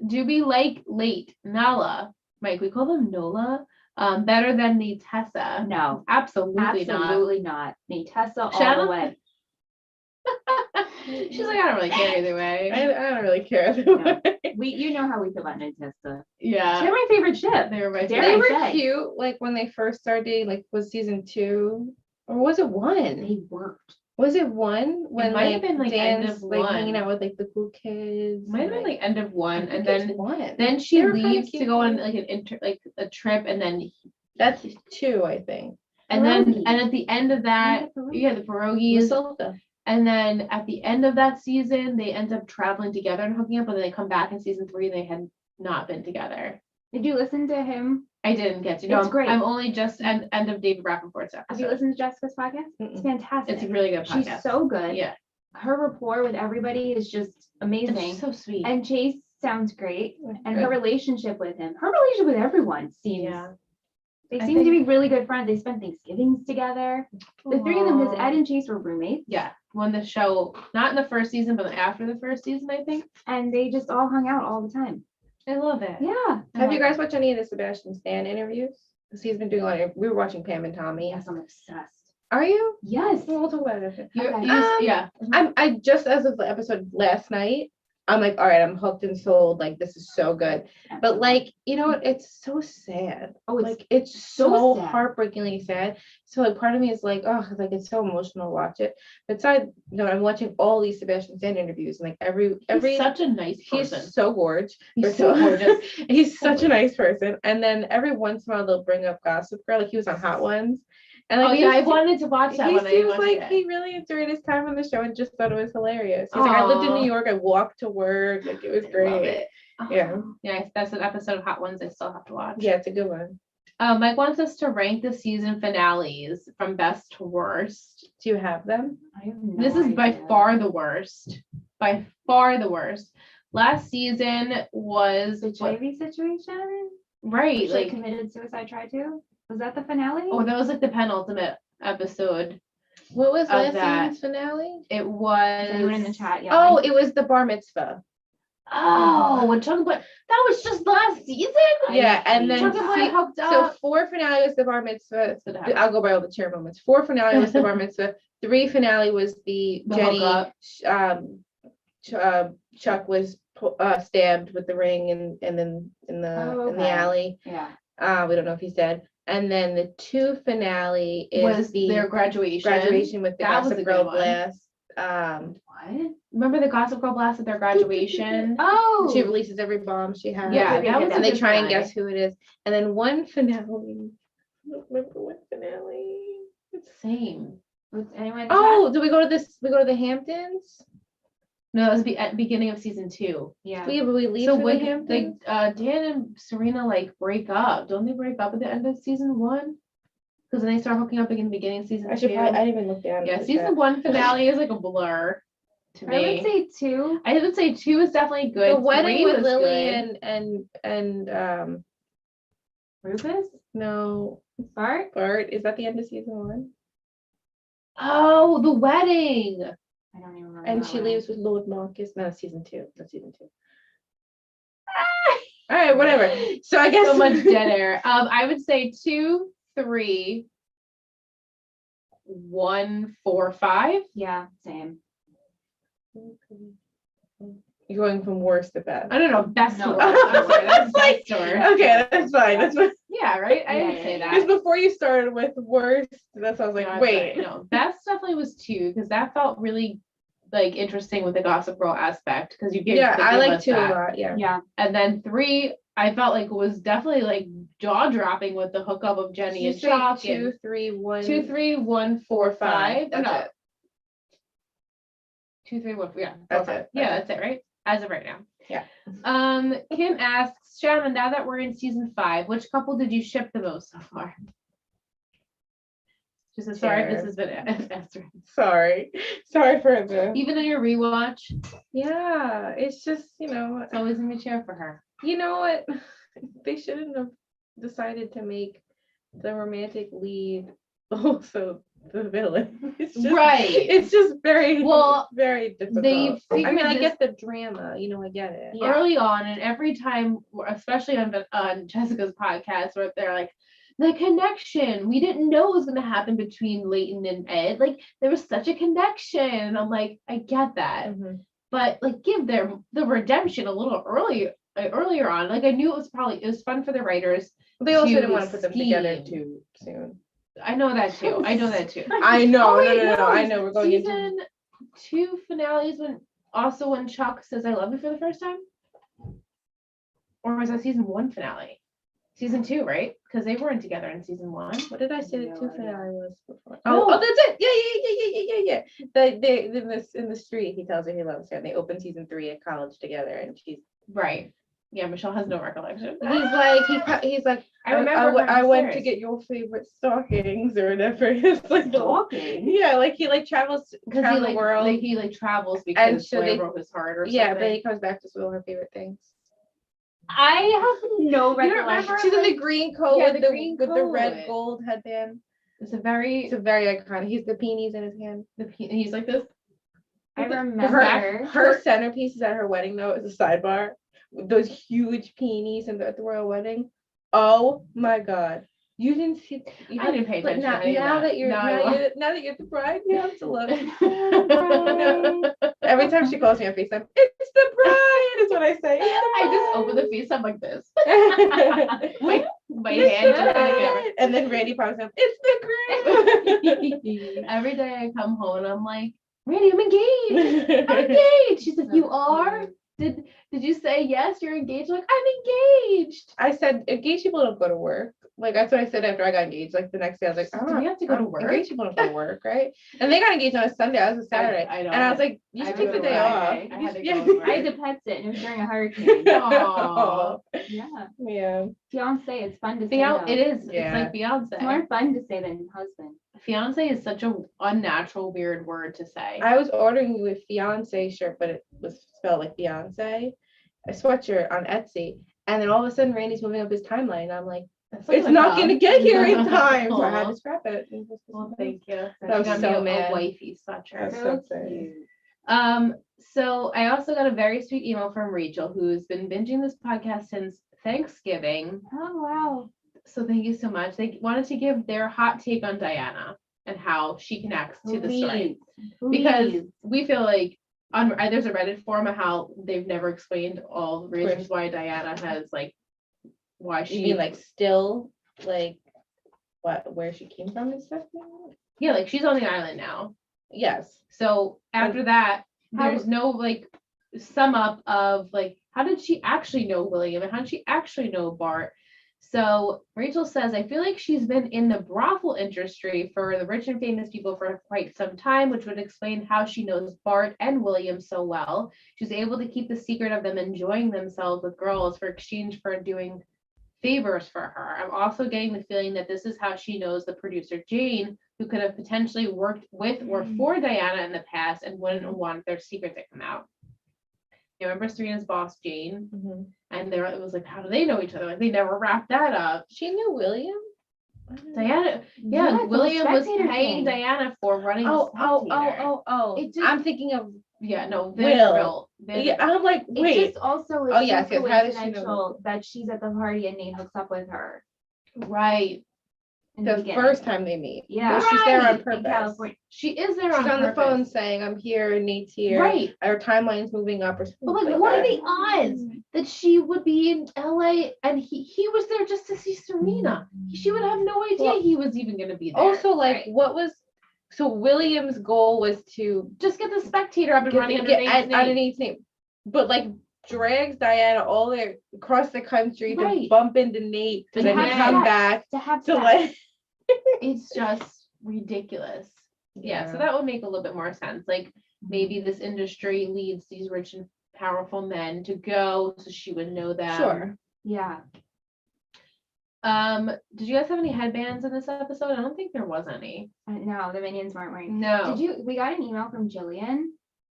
Do we like late Nala? Mike, we call them Nola. Better than Tessa. No, Absolutely not. absolutely not. Tessa all Shanna? the way. She's like, I don't really care either way. I don't really care. You know how we feel about Tessa. Yeah. They're my favorite ship. They were my Dare They favorite. I were say. cute, like when they first started. Like, was season 2 or was it 1? They worked. Was it 1 when might have been, like, end Dan's of like hanging one. out with like the cool kids? Might have been like end of one, and then 1. then she They were kinda leaves to cute go on too. like a trip, and then That's 2, I think. Pierogi. and at the end of that, the pierogies, Matilda. and then at the end of that season, they end up traveling together and hooking up, and then they come back in season 3, they had not been together. Did you listen to him? I didn't get to. No, It's great. I'm only just end of David Rappaport's Have you episode. listened to Jessica's podcast? It's Mm-mm. fantastic. It's a really good podcast. She's so good. Yeah, Her rapport with everybody is just and amazing. she's so sweet. And Chase sounds great. And Good. her relationship with him, her relationship with everyone seems, Yeah. they I seem to be think- really good friends. They spent Thanksgivings together. The 3 of them, because Ed and Chase were roommates. Yeah, when the show, not in the first season, but after the first season, I think. And they just all hung out all the time. I love it. Yeah. Have you guys watched any of the Sebastian Stan interviews? Because he's been doing a lot of, we were watching Pam and Tommy. Yes, I'm obsessed. Are you? Yes. Well, we'll talk about it after. You- yeah. I just as of the episode last night, I'm like, all right, I'm hooked and sold. Like, this is so good. But like, you know what? It's so sad. Oh, it's Like, it's so so sad. heartbreakingly sad. So like, part of me is like, oh, like it's so emotional to watch it. But aside, I'm watching all these Sebastian Stan interviews, and like every He's such a nice he's person. so gorgeous. He's so gorgeous. He's such a nice person. And then every once in a while they'll bring up Gossip Girl, like he was on Hot Ones. And Oh like, yeah, I he wanted to watch that he when I seems watched like it. he really enjoyed his time on the show and just thought it was hilarious. He's like, I lived in Aw. New York, I walked to work, like it was I love great. it. Yeah. Yeah, that's an episode of Hot Ones I still have to watch. Yeah, it's a good one. Mike wants us to rank the season finales from best to worst. Do you have them? I have no This is by idea. far the worst. By far the worst. Last season was The what- JV situation. right, She like committed suicide try to. Was that the finale? oh, that was like the penultimate episode. What was Of last that. season's finale? It was Is anyone in the chat? Yeah. Oh, it was the bar mitzvah. Oh, we're talking about that was just last season. Yeah, and then Talking about see- hooked So up. 4 finale was the bar mitzvah. That's what happened. I'll go by all the chair moments. 4 finale was the bar mitzvah. 3 finale was the The Jenny. hookup. Chuck was stabbed with the ring and then in the Oh, in the okay. alley. Yeah. We don't know if he's dead. And then the 2 finale is was the their graduation. graduation with the That was Gossip a Girl good one. blast. What? Remember the Gossip Girl blast at their graduation? Oh. She releases every bomb she has. Yeah, okay, that okay, was a And they good try and finale. guess who it is. And then one finale. I don't remember what finale. Same. Was anyone in the Oh, do we go to this? We go to the Hamptons? No, that was at beginning of season 2. chat? Yeah. We leave So for when the Hamptons? Dan and Serena like break up, don't they break up at the end of season 1? Because then they start hooking up again in the beginning of season I should 2. probably. I didn't even look down. Yeah, at season that. 1 finale is like a blur to me. I would say 2. I would say 2 is definitely good. The wedding 3 with was Lily good. and Rufus? no Bart? Bart, is that the end of season 1? Oh, the wedding. I don't even remember. And that she wedding. leaves with Lord Marcus. No, that's season 2. That's season 2. All right, whatever. So I guess So much dead air. I would say 2, 3, 1, 4, 5. Yeah, same. You're going from worst to best. I don't know, best No, to worst. I'm sorry, that's Like, best to worst. okay, that's fine. That's fine. Yeah, right? I Yeah, didn't yeah, say yeah. Because that. before you started with worst, that's I was like, No, wait. no, best definitely was 2 because that felt really like interesting with the Gossip Girl aspect because you gave Yeah, I like us 2 a that. lot. Yeah. Yeah. And then 3, I felt like was definitely like jaw dropping with the hookup of Jenny You and say Chalk. 2, 3, 1, 2, 3, 1, 4, 5. That's no. it. 2, 3, 1, 4. Yeah, 4, That's 5. it. Yeah, That's that's it, right? As of right now. Yeah. Kim asks, Shannon, now that we're in season 5, which couple did you ship the most so far? Just as sorry, this has been answered. Sorry for the. Even in your rewatch, Yeah, it's just it's always gonna be cheer for her. you know what? They shouldn't have decided to make the romantic lead also the villain. It's just, Right. It's just very, Well, very difficult. they I mean, figured I this- get the drama, I get it. Yeah. Early on, and every time, especially on Jessica's podcast, where they're like, the connection, we didn't know it was going to happen between Leighton and Ed. Like, there was such a connection. And I'm like, I get that. Mhm. But like, give them the redemption a little earlier on. Like, I knew it was fun for the writers. They also to didn't want to put them together scheme. too soon. I know that too. I know. Oh, wait, No. I know we're going into. season 2 finales when Chuck says I love you for the first time? Or was that season 1 finale? Season 2, right? Because they weren't together in season 1. What did I say the No 2 idea. finale was before? No. Oh, that's it. Yeah. They in the street, he tells her he loves her, and they open season 3 at college together, and she's. Right. Yeah, Michelle has no recollection. He's like, I remember I went to upstairs. get your favorite stockings or whatever. It's like Stalking? Yeah, like he travels Because around he the world. he travels because so Blair they- broke his heart or Yeah, something. but he comes back to all her favorite things. I have no You don't recollection. remember? She's in the green coat Yeah, with the the green with the red coat. gold headband. It's a very It's a very iconic. He's the peonies in his hand. he's like this. I Her remember. centerpieces at her wedding though is a sidebar with those huge peonies at the royal wedding. Oh my god. You didn't see I didn't pay but attention. now that you're the bride, you have to love it. Every time she calls me on FaceTime, it's the bride is what I say. I just open the FaceTime like this. It's My the hand in front of the bride. camera. And then Randy pops up, it's the groom. Every day I come home and I'm like, Randy, I'm engaged. I'm engaged. She's like, you are? Did you say yes? You're engaged? I'm like, I'm engaged. I said engaged people don't go to work. Like that's what I said after I got engaged. Like the next day I was like, Do we have to go to work? Engaged people don't go to work, right? And they got engaged on a Sunday. I was a Saturday. I know. And I was like, you I should take the was day a off. Friday. I had to Yeah. go to work. I had to pet sit and it was during a hurricane. Aw. Yeah. Yeah. Fiance, it's fun to say. It is. Yeah. It's like It's Beyonce. more fun to say than husband. Fiance is such a unnatural, weird word to say. I was ordering you a fiance shirt, but it was spelled like Beyonce, a sweatshirt on Etsy. And then all of a sudden Randy's moving up his timeline. And I'm like, it's not going to get here in time. So I had to scrap it. Well, thank you. That was She got so me a mad. wifey sweatshirt. That's So so cute. So I also got a very sweet email from Rachel, who's been binging this podcast since Thanksgiving. Oh wow. So thank you so much. They wanted to give their hot take on Diana and how she connects to the story. Because we feel like there's a Reddit forum of how they've never explained all the reasons why Diana has why You she mean like still like where she came from and stuff? yeah, like she's on the island now. Yes. So after that, there's no sum up of how did she actually know William and how did she actually know Bart? So Rachel says, I feel like she's been in the brothel industry for the rich and famous people for quite some time, which would explain how she knows Bart and William so well. She's able to keep the secret of them enjoying themselves with girls for exchange for doing favors for her. I'm also getting the feeling that this is how she knows the producer Jane, who could have potentially worked with or for Diana in the past and wouldn't want their secret to come out. You remember Serena's boss Jane? Mm-hmm. And it was like, how do they know each other? Like they never wrapped that up. She knew William. Diana, Yeah, yeah, the William was spectator paying thing. Diana for running the spectator. It just- I'm thinking of Yeah, no, Will. Vanderbilt. yeah. I'm like, It wait. just also Oh, is yes, so yes, how does she know coincidental that she's at the party and Nate hooks up with her. Right. In the The beginning. first time they meet. Yeah. Well, she's there on Right, in purpose. California. She is there She's on the purpose. phone saying, "I'm here, Nate's here. Right. Our timeline's moving up," or something. But like, like what are that. the odds that she would be in LA and he was there just to see Serena? She would have no idea Well, he was even gonna be there. Also, like, right. what was so William's goal was to Just get the spectator up and running under Nate's name. underneath name, but like drags Diana all the way across the country Right. to bump into Nate to And then have come sex. back To have to sex. like. It's just ridiculous. Yeah, so that would make a little bit more sense. Like maybe this industry leads these rich and powerful men to go, so she would know them. Sure. Yeah. Did you guys have any headbands in this episode? I don't think there was any. No, the minions weren't wearing. No. We got an email from Jillian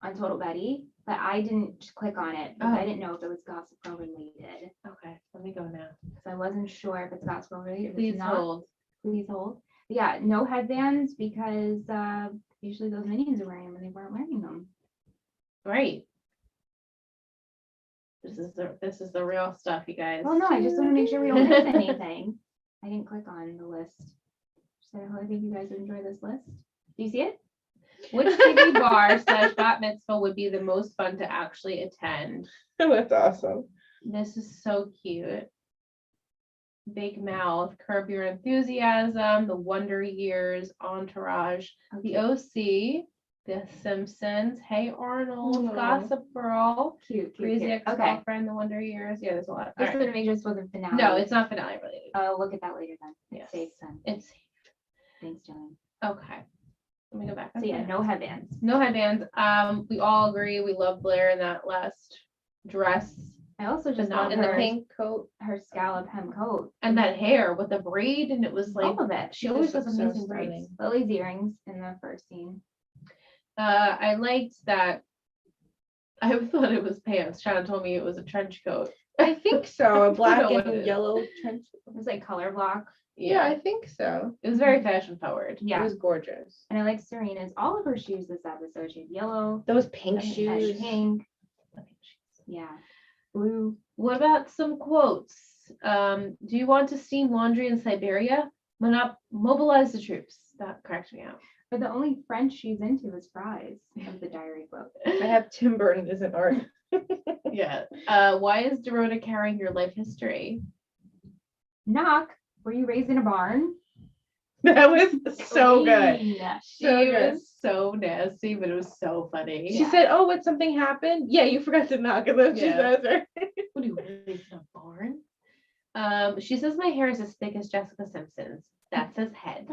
on Total Betty, but I didn't click on it because Oh. I didn't know if it was Gossip Girl related. Okay, let me go now. Because I wasn't sure if it's Gossip Girl related. If Please it's not, hold. please hold. But yeah, no headbands because usually those minions are wearing them and they weren't wearing them. Right. This is the real stuff, you guys. Well, no, I just want to make sure we don't miss anything. I didn't click on the list. So I think you guys would enjoy this list. Do you see it? Which city bar / bat mitzvah would be the most fun to actually attend? That's awesome. This is so cute. Big Mouth, Curb Your Enthusiasm, The Wonder Years, Entourage, The OC, The Simpsons, Hey Arnold, Aw. Gossip Girl, Cute, cute, Crazy cute. Okay. Ex-Girlfriend, The Wonder Years. Yeah, there's a lot. All Just right. want to make sure this wasn't finale. No, it's not finale related. I'll look at that later then. Yes. It's safe then. It's Thanks, Jillian. okay. Let me go back. So yeah, no headbands. No headbands. We all agree we love Blair in that last dress I also just not love In the her, pink coat. her scallop hem coat. and that hair with the braid, and it was like All of it. she always This has looks so amazing braids. stunning. Lily's earrings in the first scene. I liked that. I thought it was pants. Shannon told me it was a trench coat. I think so. A black know what it and is. yellow trench. It was like color block. Yeah, I think so. It was very fashion forward. It Yeah. was gorgeous. And I like Serena's, all of her shoes this episode. She had yellow, Those pink and shoes. pink. Yeah. Blue. What about some quotes? Do you want to steam laundry in Siberia? Mobilize the troops. That cracked me out. But the only French she's into is fries of the diary book. I have Tim Burton as an art. Yeah. Why is Dorota carrying your life history? Knock. Were you raised in a barn? That was so good. Clean. She So good. was so nasty, but it was so funny. She said, "Oh, what something happened? Yeah, you forgot to knock." And then she Yeah. says, "Right." What do you raised in a barn? She says my hair is as thick as Jessica Simpson's. That's his head.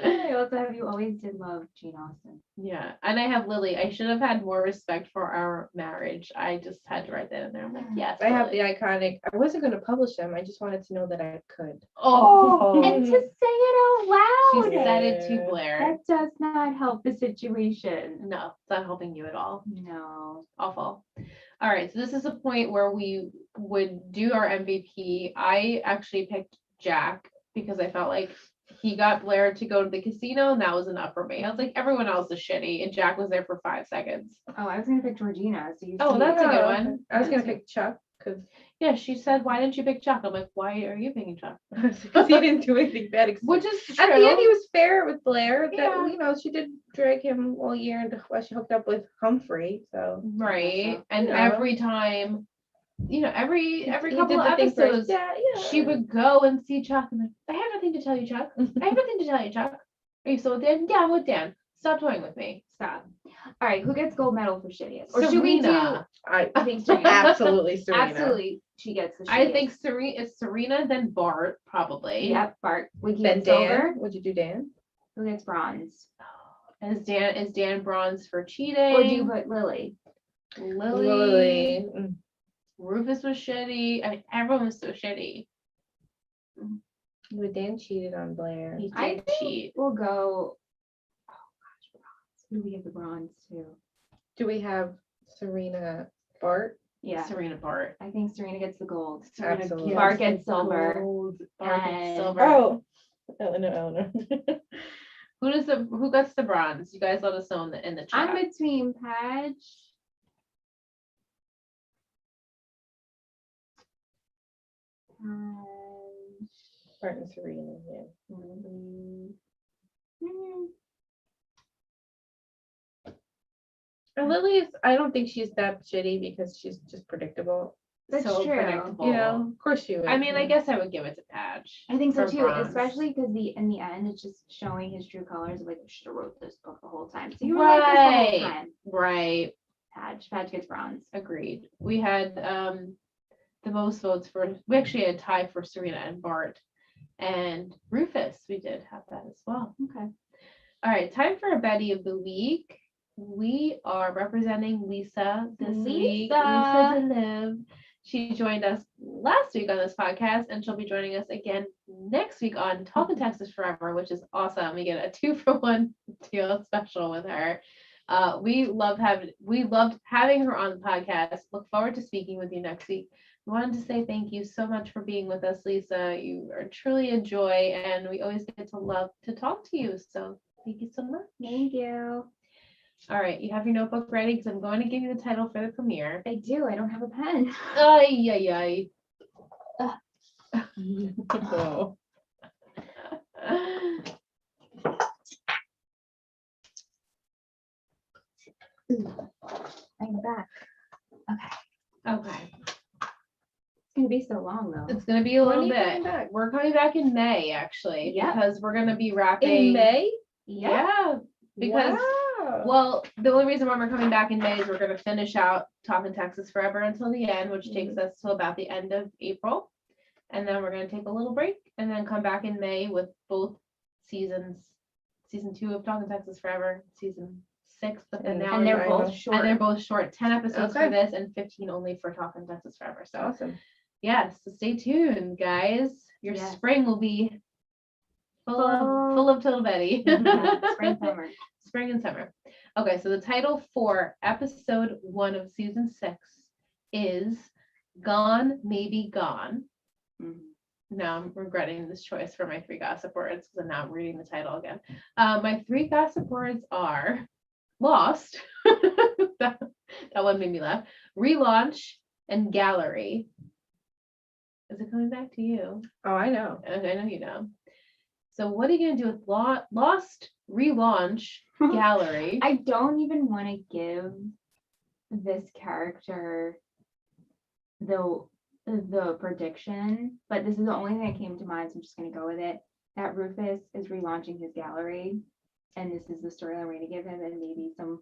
I also have you always did love Jane Austen. Yeah, and I have Lily. I should have had more respect for our marriage. I just had to write that in there. I'm like, yes. I have the Lily. iconic. I wasn't going to publish them. I just wanted to know that I could. Oh, And to say it out she loud. said it to Blair. That does not help the situation. No, it's not helping you at all. No. Awful. All right, so this is a point where we would do our MVP. I actually picked Jack because I felt like he got Blair to go to the casino, and that was enough for me. I was like, everyone else is shitty, and Jack was there for 5 seconds. Oh, I was gonna pick Georgina. So you Oh, see that's a good Oh, one. I was going to pick Chuck because Yeah, she said, why didn't you pick Chuck? I'm like, why are you picking Chuck? he didn't do anything bad. Except Which is true. at the end, he was fair with Blair. That Yeah. you know, she did drag him all year while she hooked up with Humphrey. So right. And Yeah. every time, every he couple did of the thing for his episodes, dad, yeah. she would go and see Chuck and like, I have nothing to tell you, Chuck. I have nothing to tell you, Chuck. Are you still with Dan? Yeah, I'm with Dan. Stop toying with me. Stop. All right, who gets gold medal for shittiest? Or should we do? Serena. I think Serena. absolutely Serena. Absolutely, she gets the shittiest. I think it's Serena, then Bart, probably. Yep, Bart. Wiki Then gets Dan. silver. Would you do Dan? Who gets bronze? Is Dan bronze for cheating? Or do you put Lily? Lily. Mm. Rufus was shitty. I mean, everyone was so shitty. But Dan cheated on Blair. He I did think cheat. we'll go. Oh gosh, bronze. Who do we have the bronze to? Do we have Serena Bart? Yeah. Serena Bart. I think Serena gets the gold. Serena Absolutely. gets Bart gets the silver. gold. Bart gets And- silver. Oh, Eleanor. Who gets the bronze? You guys let us know in the chat. I'm between Padge. Bart and Serena, yeah. Lily. And Lily I don't think she's that shitty because she's just predictable. That's so true. predictable. You know, of course she would. I mean, I yeah. guess I would give it to Patch. I think so for too, bronze. especially because in the end, it's just showing his true colors. Like, we should have wrote this book the whole time. So you were like this the whole Right. time. Right. Padge gets bronze. Agreed. We had the most votes we actually had a tie for Serena and Bart. And Rufus, we did have that as well. Okay. All right, time for a Betty of the week. We are representing Lisa this week. Lisa to live. She joined us last week on this podcast, and she'll be joining us again next week on Talking Texas Forever, which is awesome. We get a 2-for-1 deal special with her. We loved having her on the podcast. Look forward to speaking with you next week. We wanted to say thank you so much for being with us, Lisa. You are truly a joy, and we always get to love to talk to you. So thank you so much. Thank you. All right, you have your notebook ready because I'm going to give you the title for the premiere. I do. I don't have a pen. Ay, ay, ay. Oh. I'm back. Okay, It's gonna be so long though. it's gonna be a When little are you coming bit. back? We're coming back in May, actually, Yep. because we're gonna be wrapping. In May? Yeah, because Wow. well, the only reason why we're coming back in May is we're gonna finish out Talking Texas Forever until the end, which takes us to about the end of April, and then we're gonna take a little break and then come back in May with both seasons, season 2 of Talking Texas Forever, season 6, but then now And they're we're- both short. and they're both short, 10 episodes Okay. for this and 15 only for Talking Texas Forever. So Awesome. yes, so stay tuned, guys. Your Yes. spring will be full of Total Betty. Yeah, spring, summer. Spring and summer. Okay, so the title for episode 1 of season 6 is Gone, Maybe Gone. Mhm. Now I'm regretting this choice for my 3 gossip words because I'm now reading the title again. My 3 gossip words are Lost. that one made me laugh. Relaunch and Gallery. Is it coming back to you? Oh, I know. Okay, I know you know. So what are you gonna do with Lost, Relaunch, Gallery? I don't even want to give this character the prediction, but this is the only thing that came to mind, so I'm just gonna go with it. That Rufus is relaunching his gallery, and this is the story I'm going to give him, and maybe some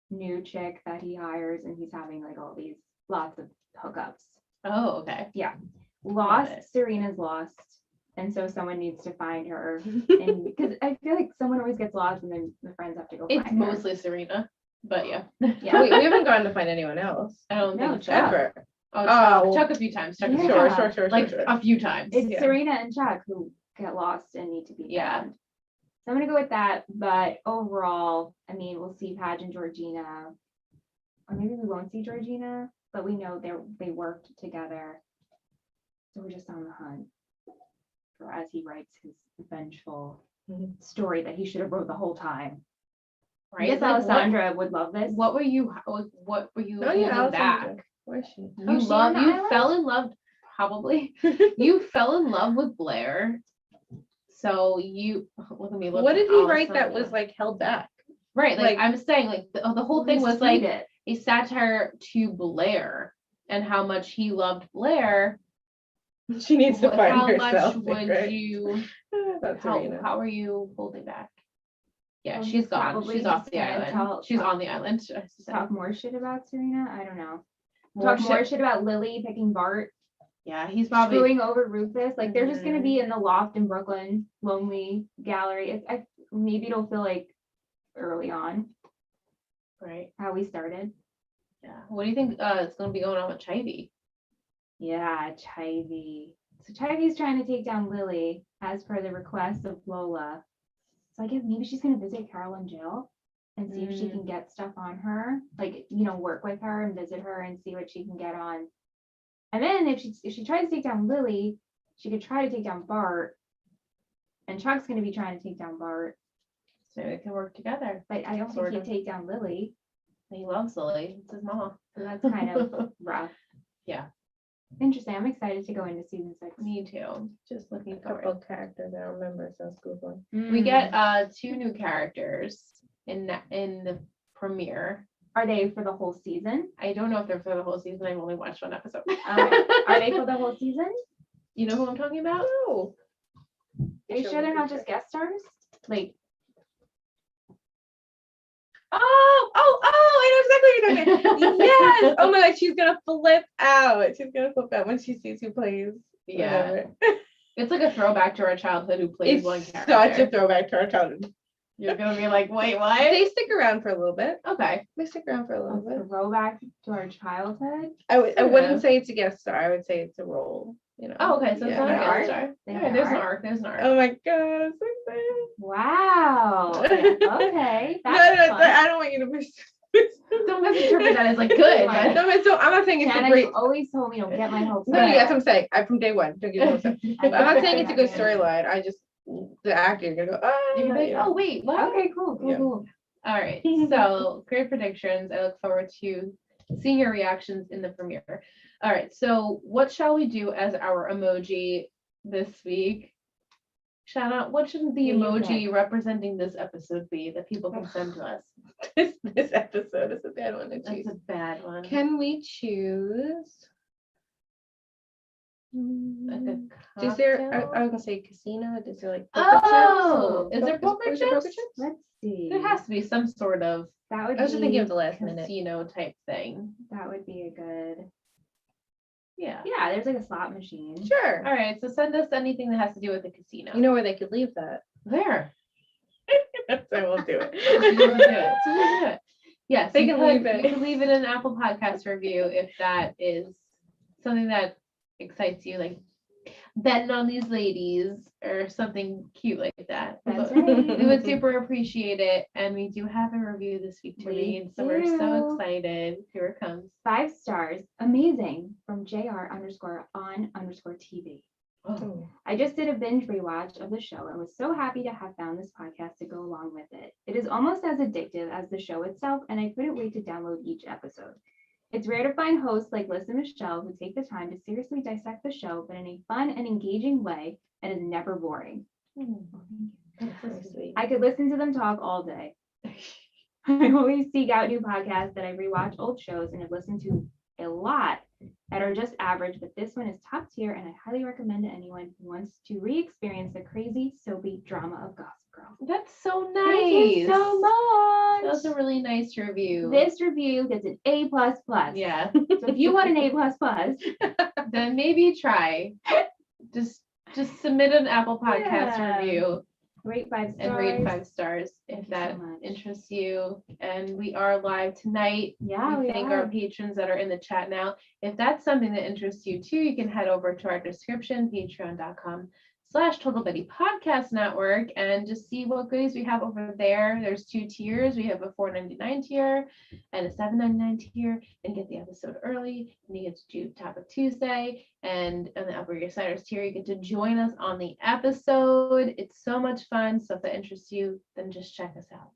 new chick that he hires, and he's having like all these lots of hookups. Oh, okay. Lost, it. Serena's lost, and so someone needs to find her. And because I feel like someone always gets lost, and then the friends have to go It's find her. mostly Serena, but yeah. Yeah. we haven't gone to find anyone else. I don't No, think so. Chuck. Ever. Oh, Chuck, Oh. Chuck a few times. Chuck a few Yeah. times. Sure. Like a few times. It's Yeah. Serena and Chuck who get lost and need to be Yeah. found. So I'm gonna go with that. But overall, I mean, we'll see Padge and Georgina, or maybe we won't see Georgina, but we know they worked together. So we're just on the hunt for as he writes his vengeful Mhm. story that he should have wrote the whole time. I Right? guess Like, Alessandra would love this. what were you Oh holding yeah, back? Where is she? You Oh, she on the island? fell in love, probably. You fell in love with Blair. So you look at me. What did he write that Alessandra. was like held back? Right? Like, like- I'm saying, like the whole thing was Just like read it. a satire to Blair and how much he loved Blair. She needs to find How herself. much would right? you? That's How Serena. are you holding back? Yeah, Well, she's he's gone. probably She's off just the gonna island. She's on the island. I should say. Talk more shit about Serena. I don't know. More Talk more shit. shit about Lily picking Bart. Yeah, he's probably. Screwing over Rufus. Like they're just gonna Mhm. be in the loft in Brooklyn, lonely gallery. Maybe it'll feel like early on Right. how we started. Yeah. What do you think is going to be going on with Chivy? Yeah, Chivy. So Chivy's trying to take down Lily as per the request of Lola. So I guess maybe she's gonna visit Carol in jail and see if she can get stuff on her, like, work with her and visit her and see what she can get on. And then if she tries to take down Lily, she could try to take down Bart. And Chuck's going to be trying to take down Bart. So they can work together. But I don't think he'd take down Lily. He loves Lily. It's his mama. So that's kind of rough. Yeah. Interesting. I'm excited to go into season 6. Me too. Just looking a a couple of characters I don't remember, so I was Googling. We get 2 new characters in the premiere. Are they for the whole season? I don't know if they're for the whole season. I've only watched 1 episode. Are they for the whole season? You know who I'm talking about? Oh. Are you sure they're not just guest stars? Like, I know exactly what you're talking about. Yes. Oh my God, she's gonna flip out. She's gonna flip out when she sees who plays. yeah. Whatever. It's like a throwback to our childhood who plays It's one character. such a throwback to our childhood. You're gonna be like, wait, what? They stick around for a little bit. Okay. They stick around for a little A bit. throwback to our childhood? I Sort wouldn't of. say it's a guest star. I would say it's a role. Oh, okay. So it's not a There guest are- star. there Yeah, there's an are? arc. There's an arc. Oh my God, I'm so excited. Wow. Okay. No, That's fun. I don't want you to miss. Don't misinterpret that as like good. Right. But I'm not saying it's Jana, a great. you always told me don't get my hopes No, up. yes, I'm saying I'm from day one. Don't get me upset. I'm not saying it's a good storyline. I just the actor you're gonna go. you're gonna be like, Yeah. oh wait, what? Okay, cool. Yeah. Cool. All right. So great predictions. I look forward to seeing your reactions in the premiere. All right. So what shall we do as our emoji this week? Shanna, what should the Yeah, you emoji representing this episode be that people can send to us? This episode is a bad one to choose. That's a bad one. Can we choose? Like a Is there? cocktail? I was gonna say casino. Is there like poker Oh, chips? is there poker chips? Let's see. There has to be some sort of That would I was just thinking be, of the last minute. casino type thing. that would be a good. Yeah. Yeah, there's like a slot machine. Sure. All right. So send us anything that has to do with the casino. You know where they could leave that. Where? I won't do So we'll do it. So we'll do it. Yes, They you can could leave it. You can leave it in an Apple Podcast review if that is something that excites you, like betting on these ladies or something cute like that. That's But right. we would super appreciate it. And we do have a review this week to We read. So we're so do. excited. Here it comes. 5 stars. Amazing. From JR_on_TV. Oh, I just did a binge rewatch of the show and was so happy to have found this podcast to go along with it. It is almost as addictive as the show itself, and I couldn't wait to download each episode. It's rare to find hosts like Liz and Michelle who take the time to seriously dissect the show, but in a fun and engaging way and is never boring. that's so sweet. I could listen to them talk all day. I always seek out new podcasts that I rewatch old shows and have listened to a lot that are just average, but this one is top tier and I highly recommend to anyone who wants to re-experience the crazy, soapy drama of Gossip Girl. That's so nice. Thank you so much. That was a really nice review. This review gets an A++. Yeah. So if you want an A++, Then maybe try. Just submit an Apple Podcast Yeah. review rate 5 stars. and rate 5 stars Thank if you so that much. interests you. And we are live tonight. Yeah, we we thank are. our patrons that are in the chat now. If that's something that interests you too, you can head over to our description, patreon.com/Total Betty Podcast Network, and just see what goodies we have over there. There's 2 tiers. We have a $4.99 tier and a $7.99 tier, and get the episode early, and you get to do Topic Tuesday. And on the Upper Your Siders tier, you get to join us on the episode. It's so much fun. So if that interests you, then just check us out.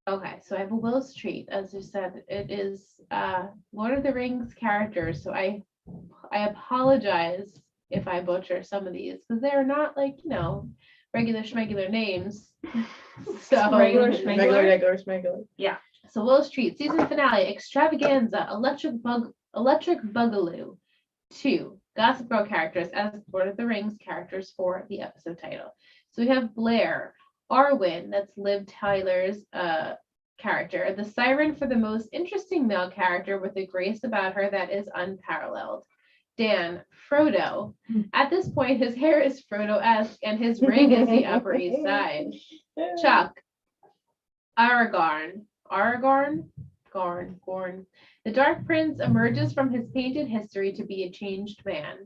Okay, so I have a Will's treat. As you said, it is Lord of the Rings characters. So I apologize if I butcher some of these because they're not like, regular schmegular names. So Regular schmegular. Regular. So Will's treat season finale extravaganza electric boogaloo 2 Gossip Girl characters as Lord of the Rings characters for the episode title. So we have Blair, Arwen, that's Liv Tyler's character, the siren for the most interesting male character with a grace about her that is unparalleled. Dan, Frodo. At this point, his hair is Frodo-esque and his ring is the Upper East Side. Chuck, Aragorn. Gorn. The Dark Prince emerges from his painted history to be a changed man.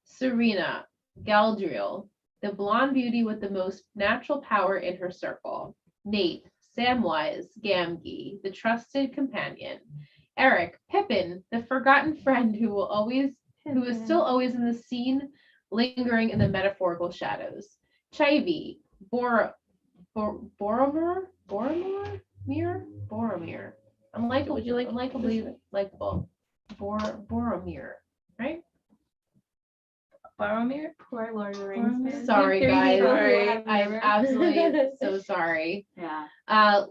Serena, Galadriel, the blonde beauty with the most natural power in her circle. Nate, Samwise Gamgee, the trusted companion. Eric, Pippin, the forgotten friend who is still always in the scene, lingering in the metaphorical shadows. Chivy, Boromir. Unlikable, Would you like unlikably likable. Boromir, right? Boromir? Poor Lord of the Rings. fan. Sorry, guys. Sorry. I'm absolutely so sorry. Yeah.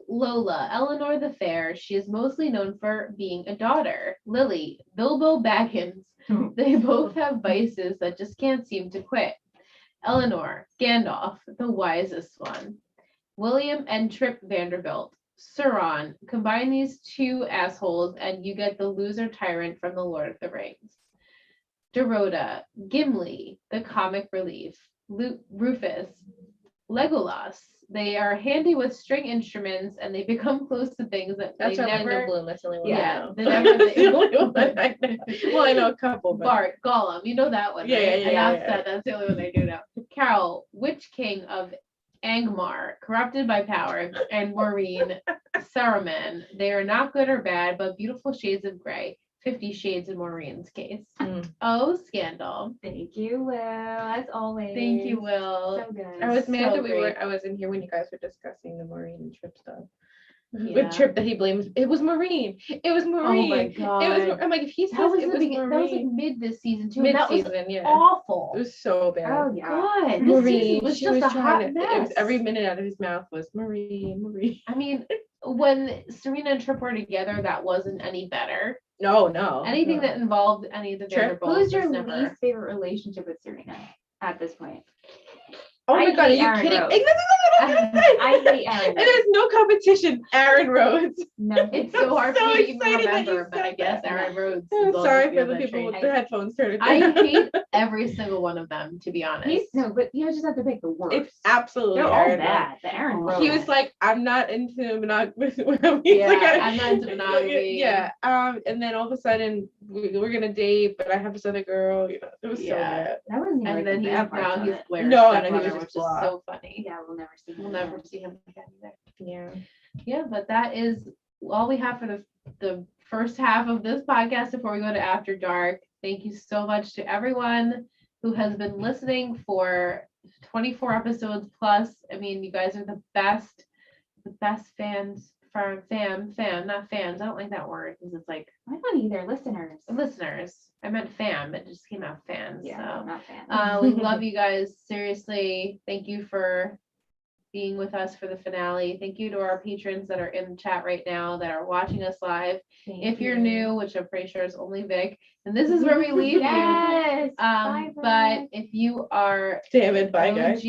Lola, Eleanor the Fair. She is mostly known for being a daughter. Lily, Bilbo Baggins. They both have vices that just can't seem to quit. Eleanor, Gandalf, the wisest one. William and Trip Vanderbilt. Sauron. Combine these two assholes and you get the loser tyrant from the Lord of the Rings. Dorota, Gimli, the comic relief. Rufus, Legolas. They are handy with string instruments and they become close to things that That's they Orlando never. Bloom. That's the only one Yeah, I know. they never. That's the only one I know. Well, I know a couple, but Bart, Gollum, you know that one, Yeah, right? yeah, I yeah, asked yeah. that. That's the only one I do know. Carol, Witch King of Angmar, corrupted by power, and Maureen, Saruman. They are not good or bad, but beautiful shades of gray. 50 Shades in Maureen's case. Mm. Oh, scandal. Thank you, Will, as always. Thank you, Will. So good. I was mad So that great. I wasn't here when you guys were discussing the Maureen and Trip stuff. Yeah. The Trip that he blames. It was Maureen. It was Maureen. Oh my It god. was. I'm like, if he says that was it the was beginning. That was like Maureen. mid this season too. and That was Mid-season, yeah. awful. It was so bad. Oh yeah. God, this Maureen. season was She just a trying hot to. mess. It was every minute out of his mouth was Maureen. Maureen. I mean, when Serena and Trip were together, that wasn't any better. No, no. Anything no. that involved any of the Trip? Vanderbilts Who's your was never. least favorite relationship with Serena at this point? Oh my I god, are hate you Aaron kidding? Rhodes. I hate Aaron And there's no competition. Aaron Rhodes. No. It's so hard so for me to even excited that you remember, but I said guess that. Aaron Rhodes. I'm is on sorry for on the that people train. with the headphones turned I down. hate every single one of them, to be honest. No, but you just have to pick the worst. It's absolutely They're all Aaron bad. Rhodes. The Aaron Rhodes. He was like, I'm not into monogamy. Yeah, I'm not into monogamy. Yeah. And then all of a sudden we're gonna date, but I have this other girl. You know, it was so Yeah. bad. that wasn't even And like then the he's bad parts now of he's it. Blair's No, no, he stepbrother, was which just is blah. so funny. Yeah, we'll never see him. We'll never see him again either. Yeah. Yeah, but that is all we have for the first half of this podcast before we go to After Dark. Thank you so much to everyone who has been listening for 24 episodes plus. I mean, you guys are the best fans, not fans. I don't like that word because it's like I don't either. Listeners. listeners. I meant fam. It just came out fans. Yeah, So. not fans. We love you guys. Seriously, thank you for being with us for the finale. Thank you to our patrons that are in the chat right now that are watching us live. If you're new, which I'm pretty sure is only Vic, and this is where we leave you. Yes. Bye, But friends. if you are Damn it, bye guys. OG,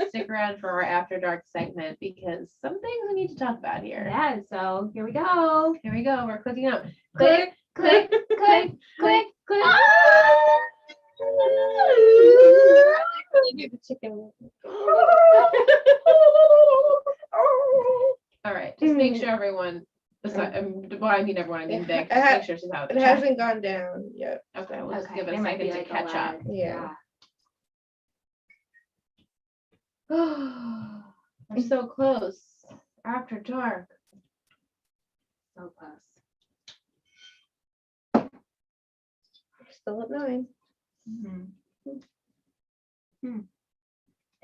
stick around for our After Dark segment because some things we need to talk about here. Yeah, so here we go. Here we go. We're clicking up. Click, click, click, click, click. Do the chicken. All right. Just make sure everyone. Well, I mean everyone. I mean Vic. It Just ha- make sure she's out. It hasn't gone down yet. Okay, we'll just Okay, give it a there might second be to like a catch up. lag. Yeah. We're so close. After dark. So close. Still at 9. Mm-hmm.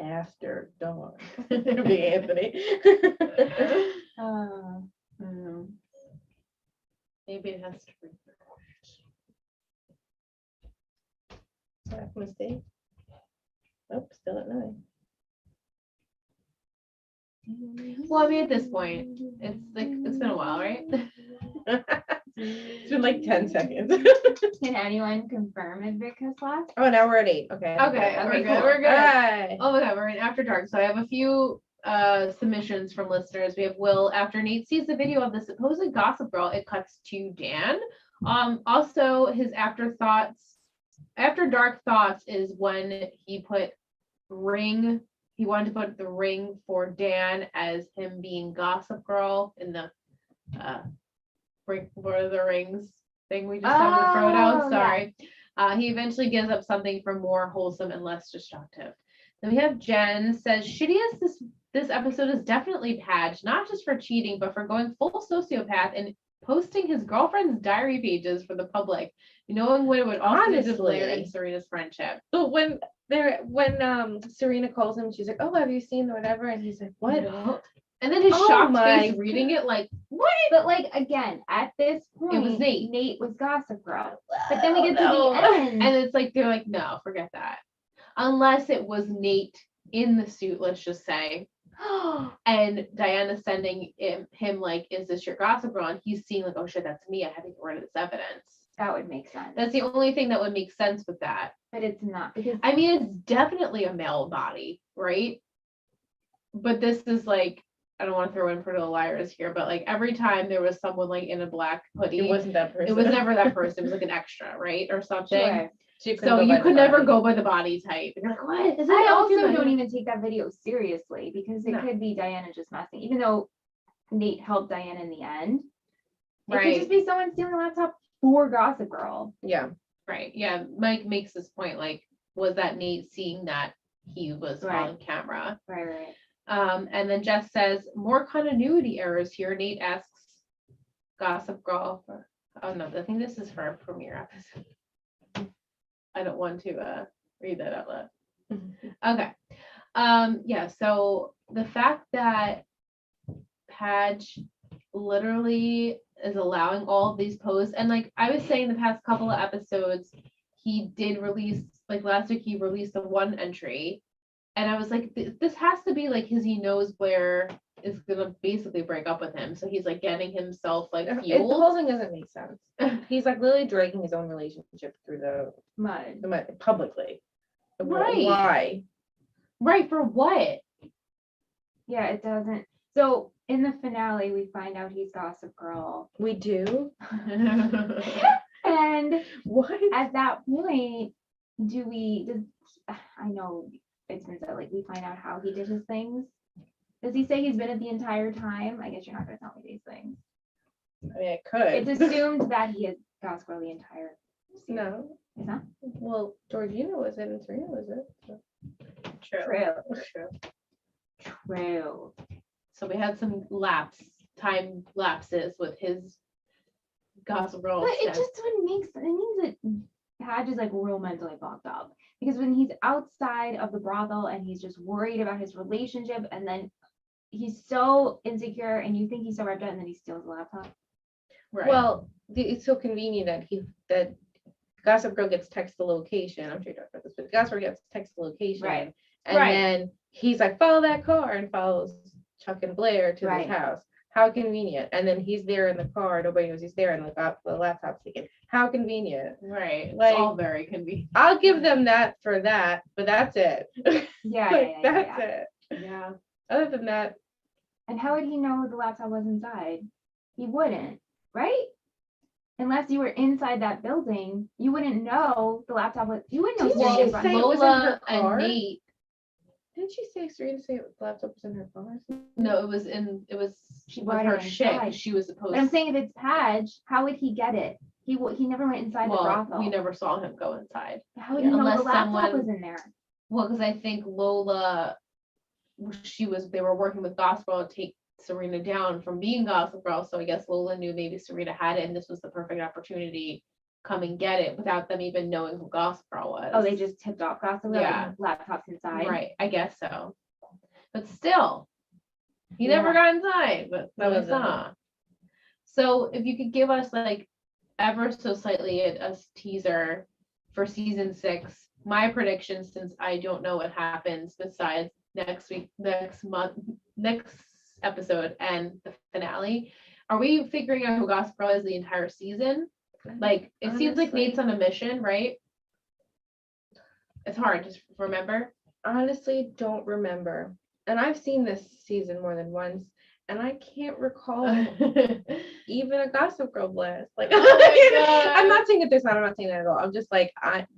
After dawn. Be Anthony. Maybe it has to refresh. Mistake. Oh, still at 9. Well, I mean, at this point, it's like it's been a while, right? It's been like 10 seconds. Can anyone confirm if Vic has left? Oh, now we're at 8. Okay. Okay, Okay, we're good. cool. We're good. All right. Oh my god, we're in After Dark. So I have a few submissions from listeners. We have Will. After Nate sees the video of the supposed gossip girl, it cuts to Dan. Also his After Dark thoughts is when he put ring. He wanted to put the ring for Dan as him being gossip girl in the Lord of the Rings thing we just had with Frodo. Oh, Sorry. He eventually gives up something for more wholesome and less destructive. Then we have Jen says shittiest this episode is definitely Padge, not just for cheating, but for going full sociopath and posting his girlfriend's diary pages for the public, knowing what it would also do to Blair and Serena's friendship. But when Serena calls him, she's like, "Oh, have you seen the whatever?" And he's like, "What?" No. And then his shocked face reading it, like, what? But like again, at this point, It was Nate. Nate was Gossip Girl. But then we get to the end, and it's like they're like, no, forget that. Unless it was Nate in the suit, let's just say. And Diana sending him like, is this your Gossip Girl? And he's seeing like, oh shit, that's me. I have to get rid of this evidence. That would make sense. That's the only thing that would make sense with that. But it's not, because I mean, it's definitely a male body, right? But this is like, I don't want to throw in Pretty Little Liars here, but like every time there was someone like in a black hoodie, It wasn't that person. it was never that person. It was like an extra, right? Or something. Sure. So you could never go by the body type. You're like, what? Is it I also don't even take that video seriously, because it No. could be Diana just messing, even though Nate helped Diana in the end. It Right. could just be someone stealing a laptop for Gossip Girl. Yeah. Right. Yeah. Mike makes this point, like, was that Nate seeing that he was Right. on camera? Right. And then Jess says, more continuity errors here. Nate asks Gossip Girl for, oh no, I think this is for a premiere episode. I don't want to read that out loud. Okay. Yeah, so the fact that Padge literally is allowing all of these posts, and like I was saying the past couple of episodes, he did release, like last week he released the one entry, and I was like, this has to be like, because he knows Blair is gonna basically break up with him, so he's like getting himself like The fueled. whole thing doesn't make sense. He's like literally dragging his own relationship through the Mud. mud publicly. Right. Why? Right, for what? Yeah, it doesn't. So in the finale, we find out he's Gossip Girl. We do? And What? at that point, I know it's been said, like, we find out how he did his things. Does he say he's been it the entire time? I guess you're not gonna tell me these things. I mean, it could. It's assumed that he is Gossip Girl the entire series. No. Is that Well, Georgina was it and Serena was it. So. true? True. So we had some time lapses with his Gossip Girl. But it stuff. just wouldn't make sense. It means that Padge is like real mentally fucked up. Because when he's outside of the brothel and he's just worried about his relationship, and then he's so insecure, and you think he's so wrapped up, and then he steals the laptop. Right. Well, it's so convenient that Gossip Girl gets text the location. I'm sure you talked about this, but Gossip Girl gets text the location. Right. And then he's like, follow that car, and follows Chuck and Blair to Right. this house. How convenient. And then he's there in the car, nobody knows he's there, and the laptop's taken. How convenient. Right. It's Like- all very convenient. I'll give them that for that, but that's it. Yeah. That's it. Yeah. Other than that, And how would he know the laptop was inside? He wouldn't, right? Unless you were inside that building, you wouldn't know the laptop was. You wouldn't know. Didn't Serena she was say running. it was in her Lola car? and Nate. didn't she say Serena say the laptop was in her car? No, it was She with brought her it shit. inside. She was supposed But I'm saying, if it's Padge, how would he get it? He never went inside the well, brothel. we never saw him go inside. How would he know Unless the laptop someone- was in there? Well, because I think Lola, they were working with Gossip Girl to take Serena down from being Gossip Girl. So I guess Lola knew maybe Serena had it, and this was the perfect opportunity. Come and get it without them even knowing who Gossip Girl was. Oh, they just tipped off Gossip Girl, Yeah. like, laptops inside. Right, I guess so. But still, he Yeah. never got inside, but That we was saw. So if you could give us like ever so slightly a teaser for season 6, my prediction, since I don't know what happens besides next week, next month, next episode and the finale, are we figuring out who Gossip Girl is the entire season? Like, it seems like Honestly- Nate's on a mission, right? It's hard to remember. Honestly, don't remember. And I've seen this season more than once, and I can't recall even a Gossip Girl blast. Like, Oh my God. I'm not saying that there's not. I'm not saying that at all. I'm just like,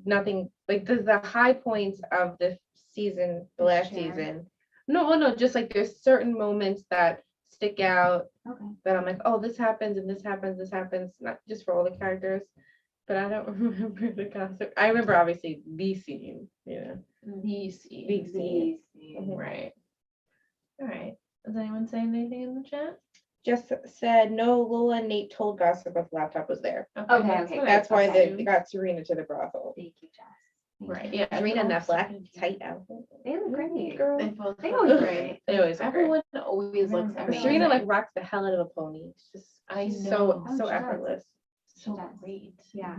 nothing. Like the high points of the season, the last Sure. season. No, just like there's certain moments that stick out Okay. that I'm like, oh, this happens and this happens, this happens. Not just for all the characters, but I don't remember the Gossip. I remember obviously the scene. Yeah. The scene. The scene. These- Mhm. Right. All right. Is anyone saying anything in the chat? Just said no. Lola and Nate told gossip if the laptop was there. Okay, that's okay, what I That's why assumed. they got Serena to the brothel. Thank you, Jess. Thank Right. you. Yeah. Serena in that black Serena. tight outfit. They look great. Girl. They both They look always great. They always look great. Everyone always looks Everyone's- amazing. Serena like rocks the hell out of a pony. It's just I she's know. Oh, so she does. effortless. so does. great. Yeah.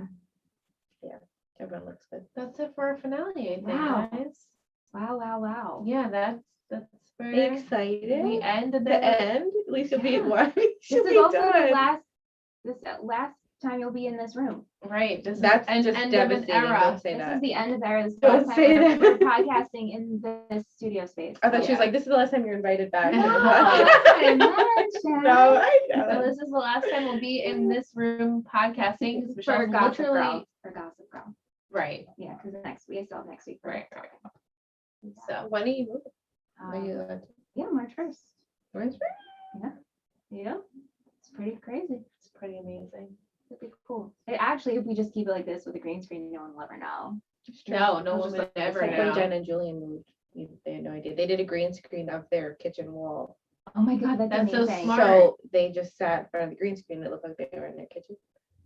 Everyone looks good. That's it for our finale, I think, Wow. guys. Wow, wow, wow. Yeah, that's for Excited. the end of The end. At least you'll be Yeah. one. This She'll is be also done. the last time you'll be in this room. Right. This That's is just end of an devastating. era. Don't say This that. is the end of the era. This is Don't the last say time that. we're podcasting in this studio space. I thought she was Yeah. like, "This is the last time you're invited back." No. No, I So know. this is the last time we'll be in this room podcasting because For Michelle's Gossip literally Girl. For Gossip Girl. right. Yeah, because we still have next week. for Right. Gossip Girl. So When are you moving? Are you Um, allowed to? yeah, March 1st. When's Yeah. It's pretty crazy. it's pretty amazing. It'd be cool. Actually, if we just keep it like this with a green screen, no one will ever know. No, no I was one just would like, ever it's like when know. Jen and Julian moved. They had no idea. They did a green screen of their kitchen wall. Oh my god, That's so amazing. smart. So they just sat in front of the green screen and it looked like they were in their kitchen.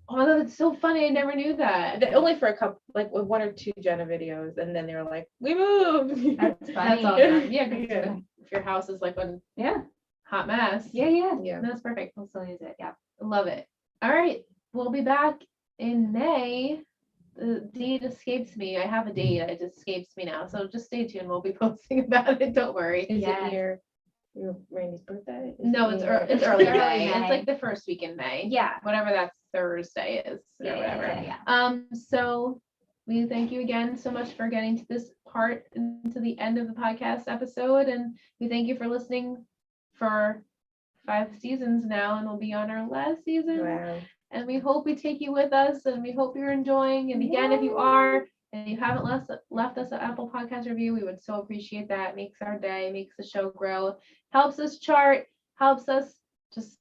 Oh my god, that's so funny. I never knew that. Only for a couple, like with one or two Jenna videos, and then they were like, "We moved." That's funny. That's awesome. Yeah, 'cause Yeah. if your house is like a Yeah. hot mess. Yeah, yeah. Yeah. That's perfect. We'll still use it. Yeah. Love it. All right. We'll be back in May. The date escapes me. I have a date. It escapes me now. So just stay tuned. We'll be posting about it. Don't worry. Is Yes. it your Randy's birthday? Is No, it it's, your- it's early Early May. May. It's like the first week in May. Yeah. Whatever that Thursday is or Yeah, whatever. yeah. So we thank you again so much for getting to this part into the end of the podcast episode. And we thank you for listening for 5 seasons now, and we'll be on our last season. Wow. And we hope we take you with us, and we hope you're enjoying. And again, if you are and you haven't left us an Apple Podcast review, we would so appreciate that. It makes our day, makes the show grow, helps us chart, helps us just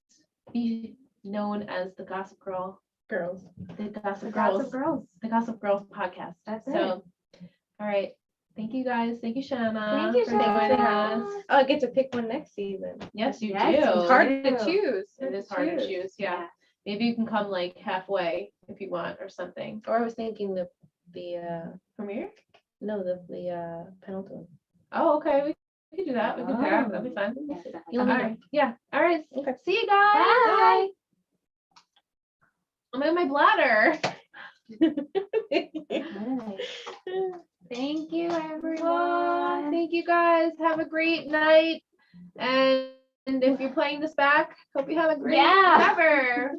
be known as the Gossip Girl, Girls. the Gossip The Girls, Gossip Girls. the Gossip Girls podcast. That's it. So, all right. Thank you guys. Thank you, Shanna. Thank you, for joining Shanna. us. Oh, I get to pick one next season. Yes, you Yes, do. you It's hard do. to choose. It is hard to choose. Yeah. Maybe you can come like halfway if you want or something. Or I was thinking the Premiere? penultimate. Oh, okay. We could do that. We could do that. That'd be fun. Yes, You'll All need right. Yeah. All right. Okay. See you guys. Bye. I'm in my bladder. Nice. Thank you, Oh, everyone. thank you guys. Have a great night. And if you're playing this back, hope you have a great Yeah. summer.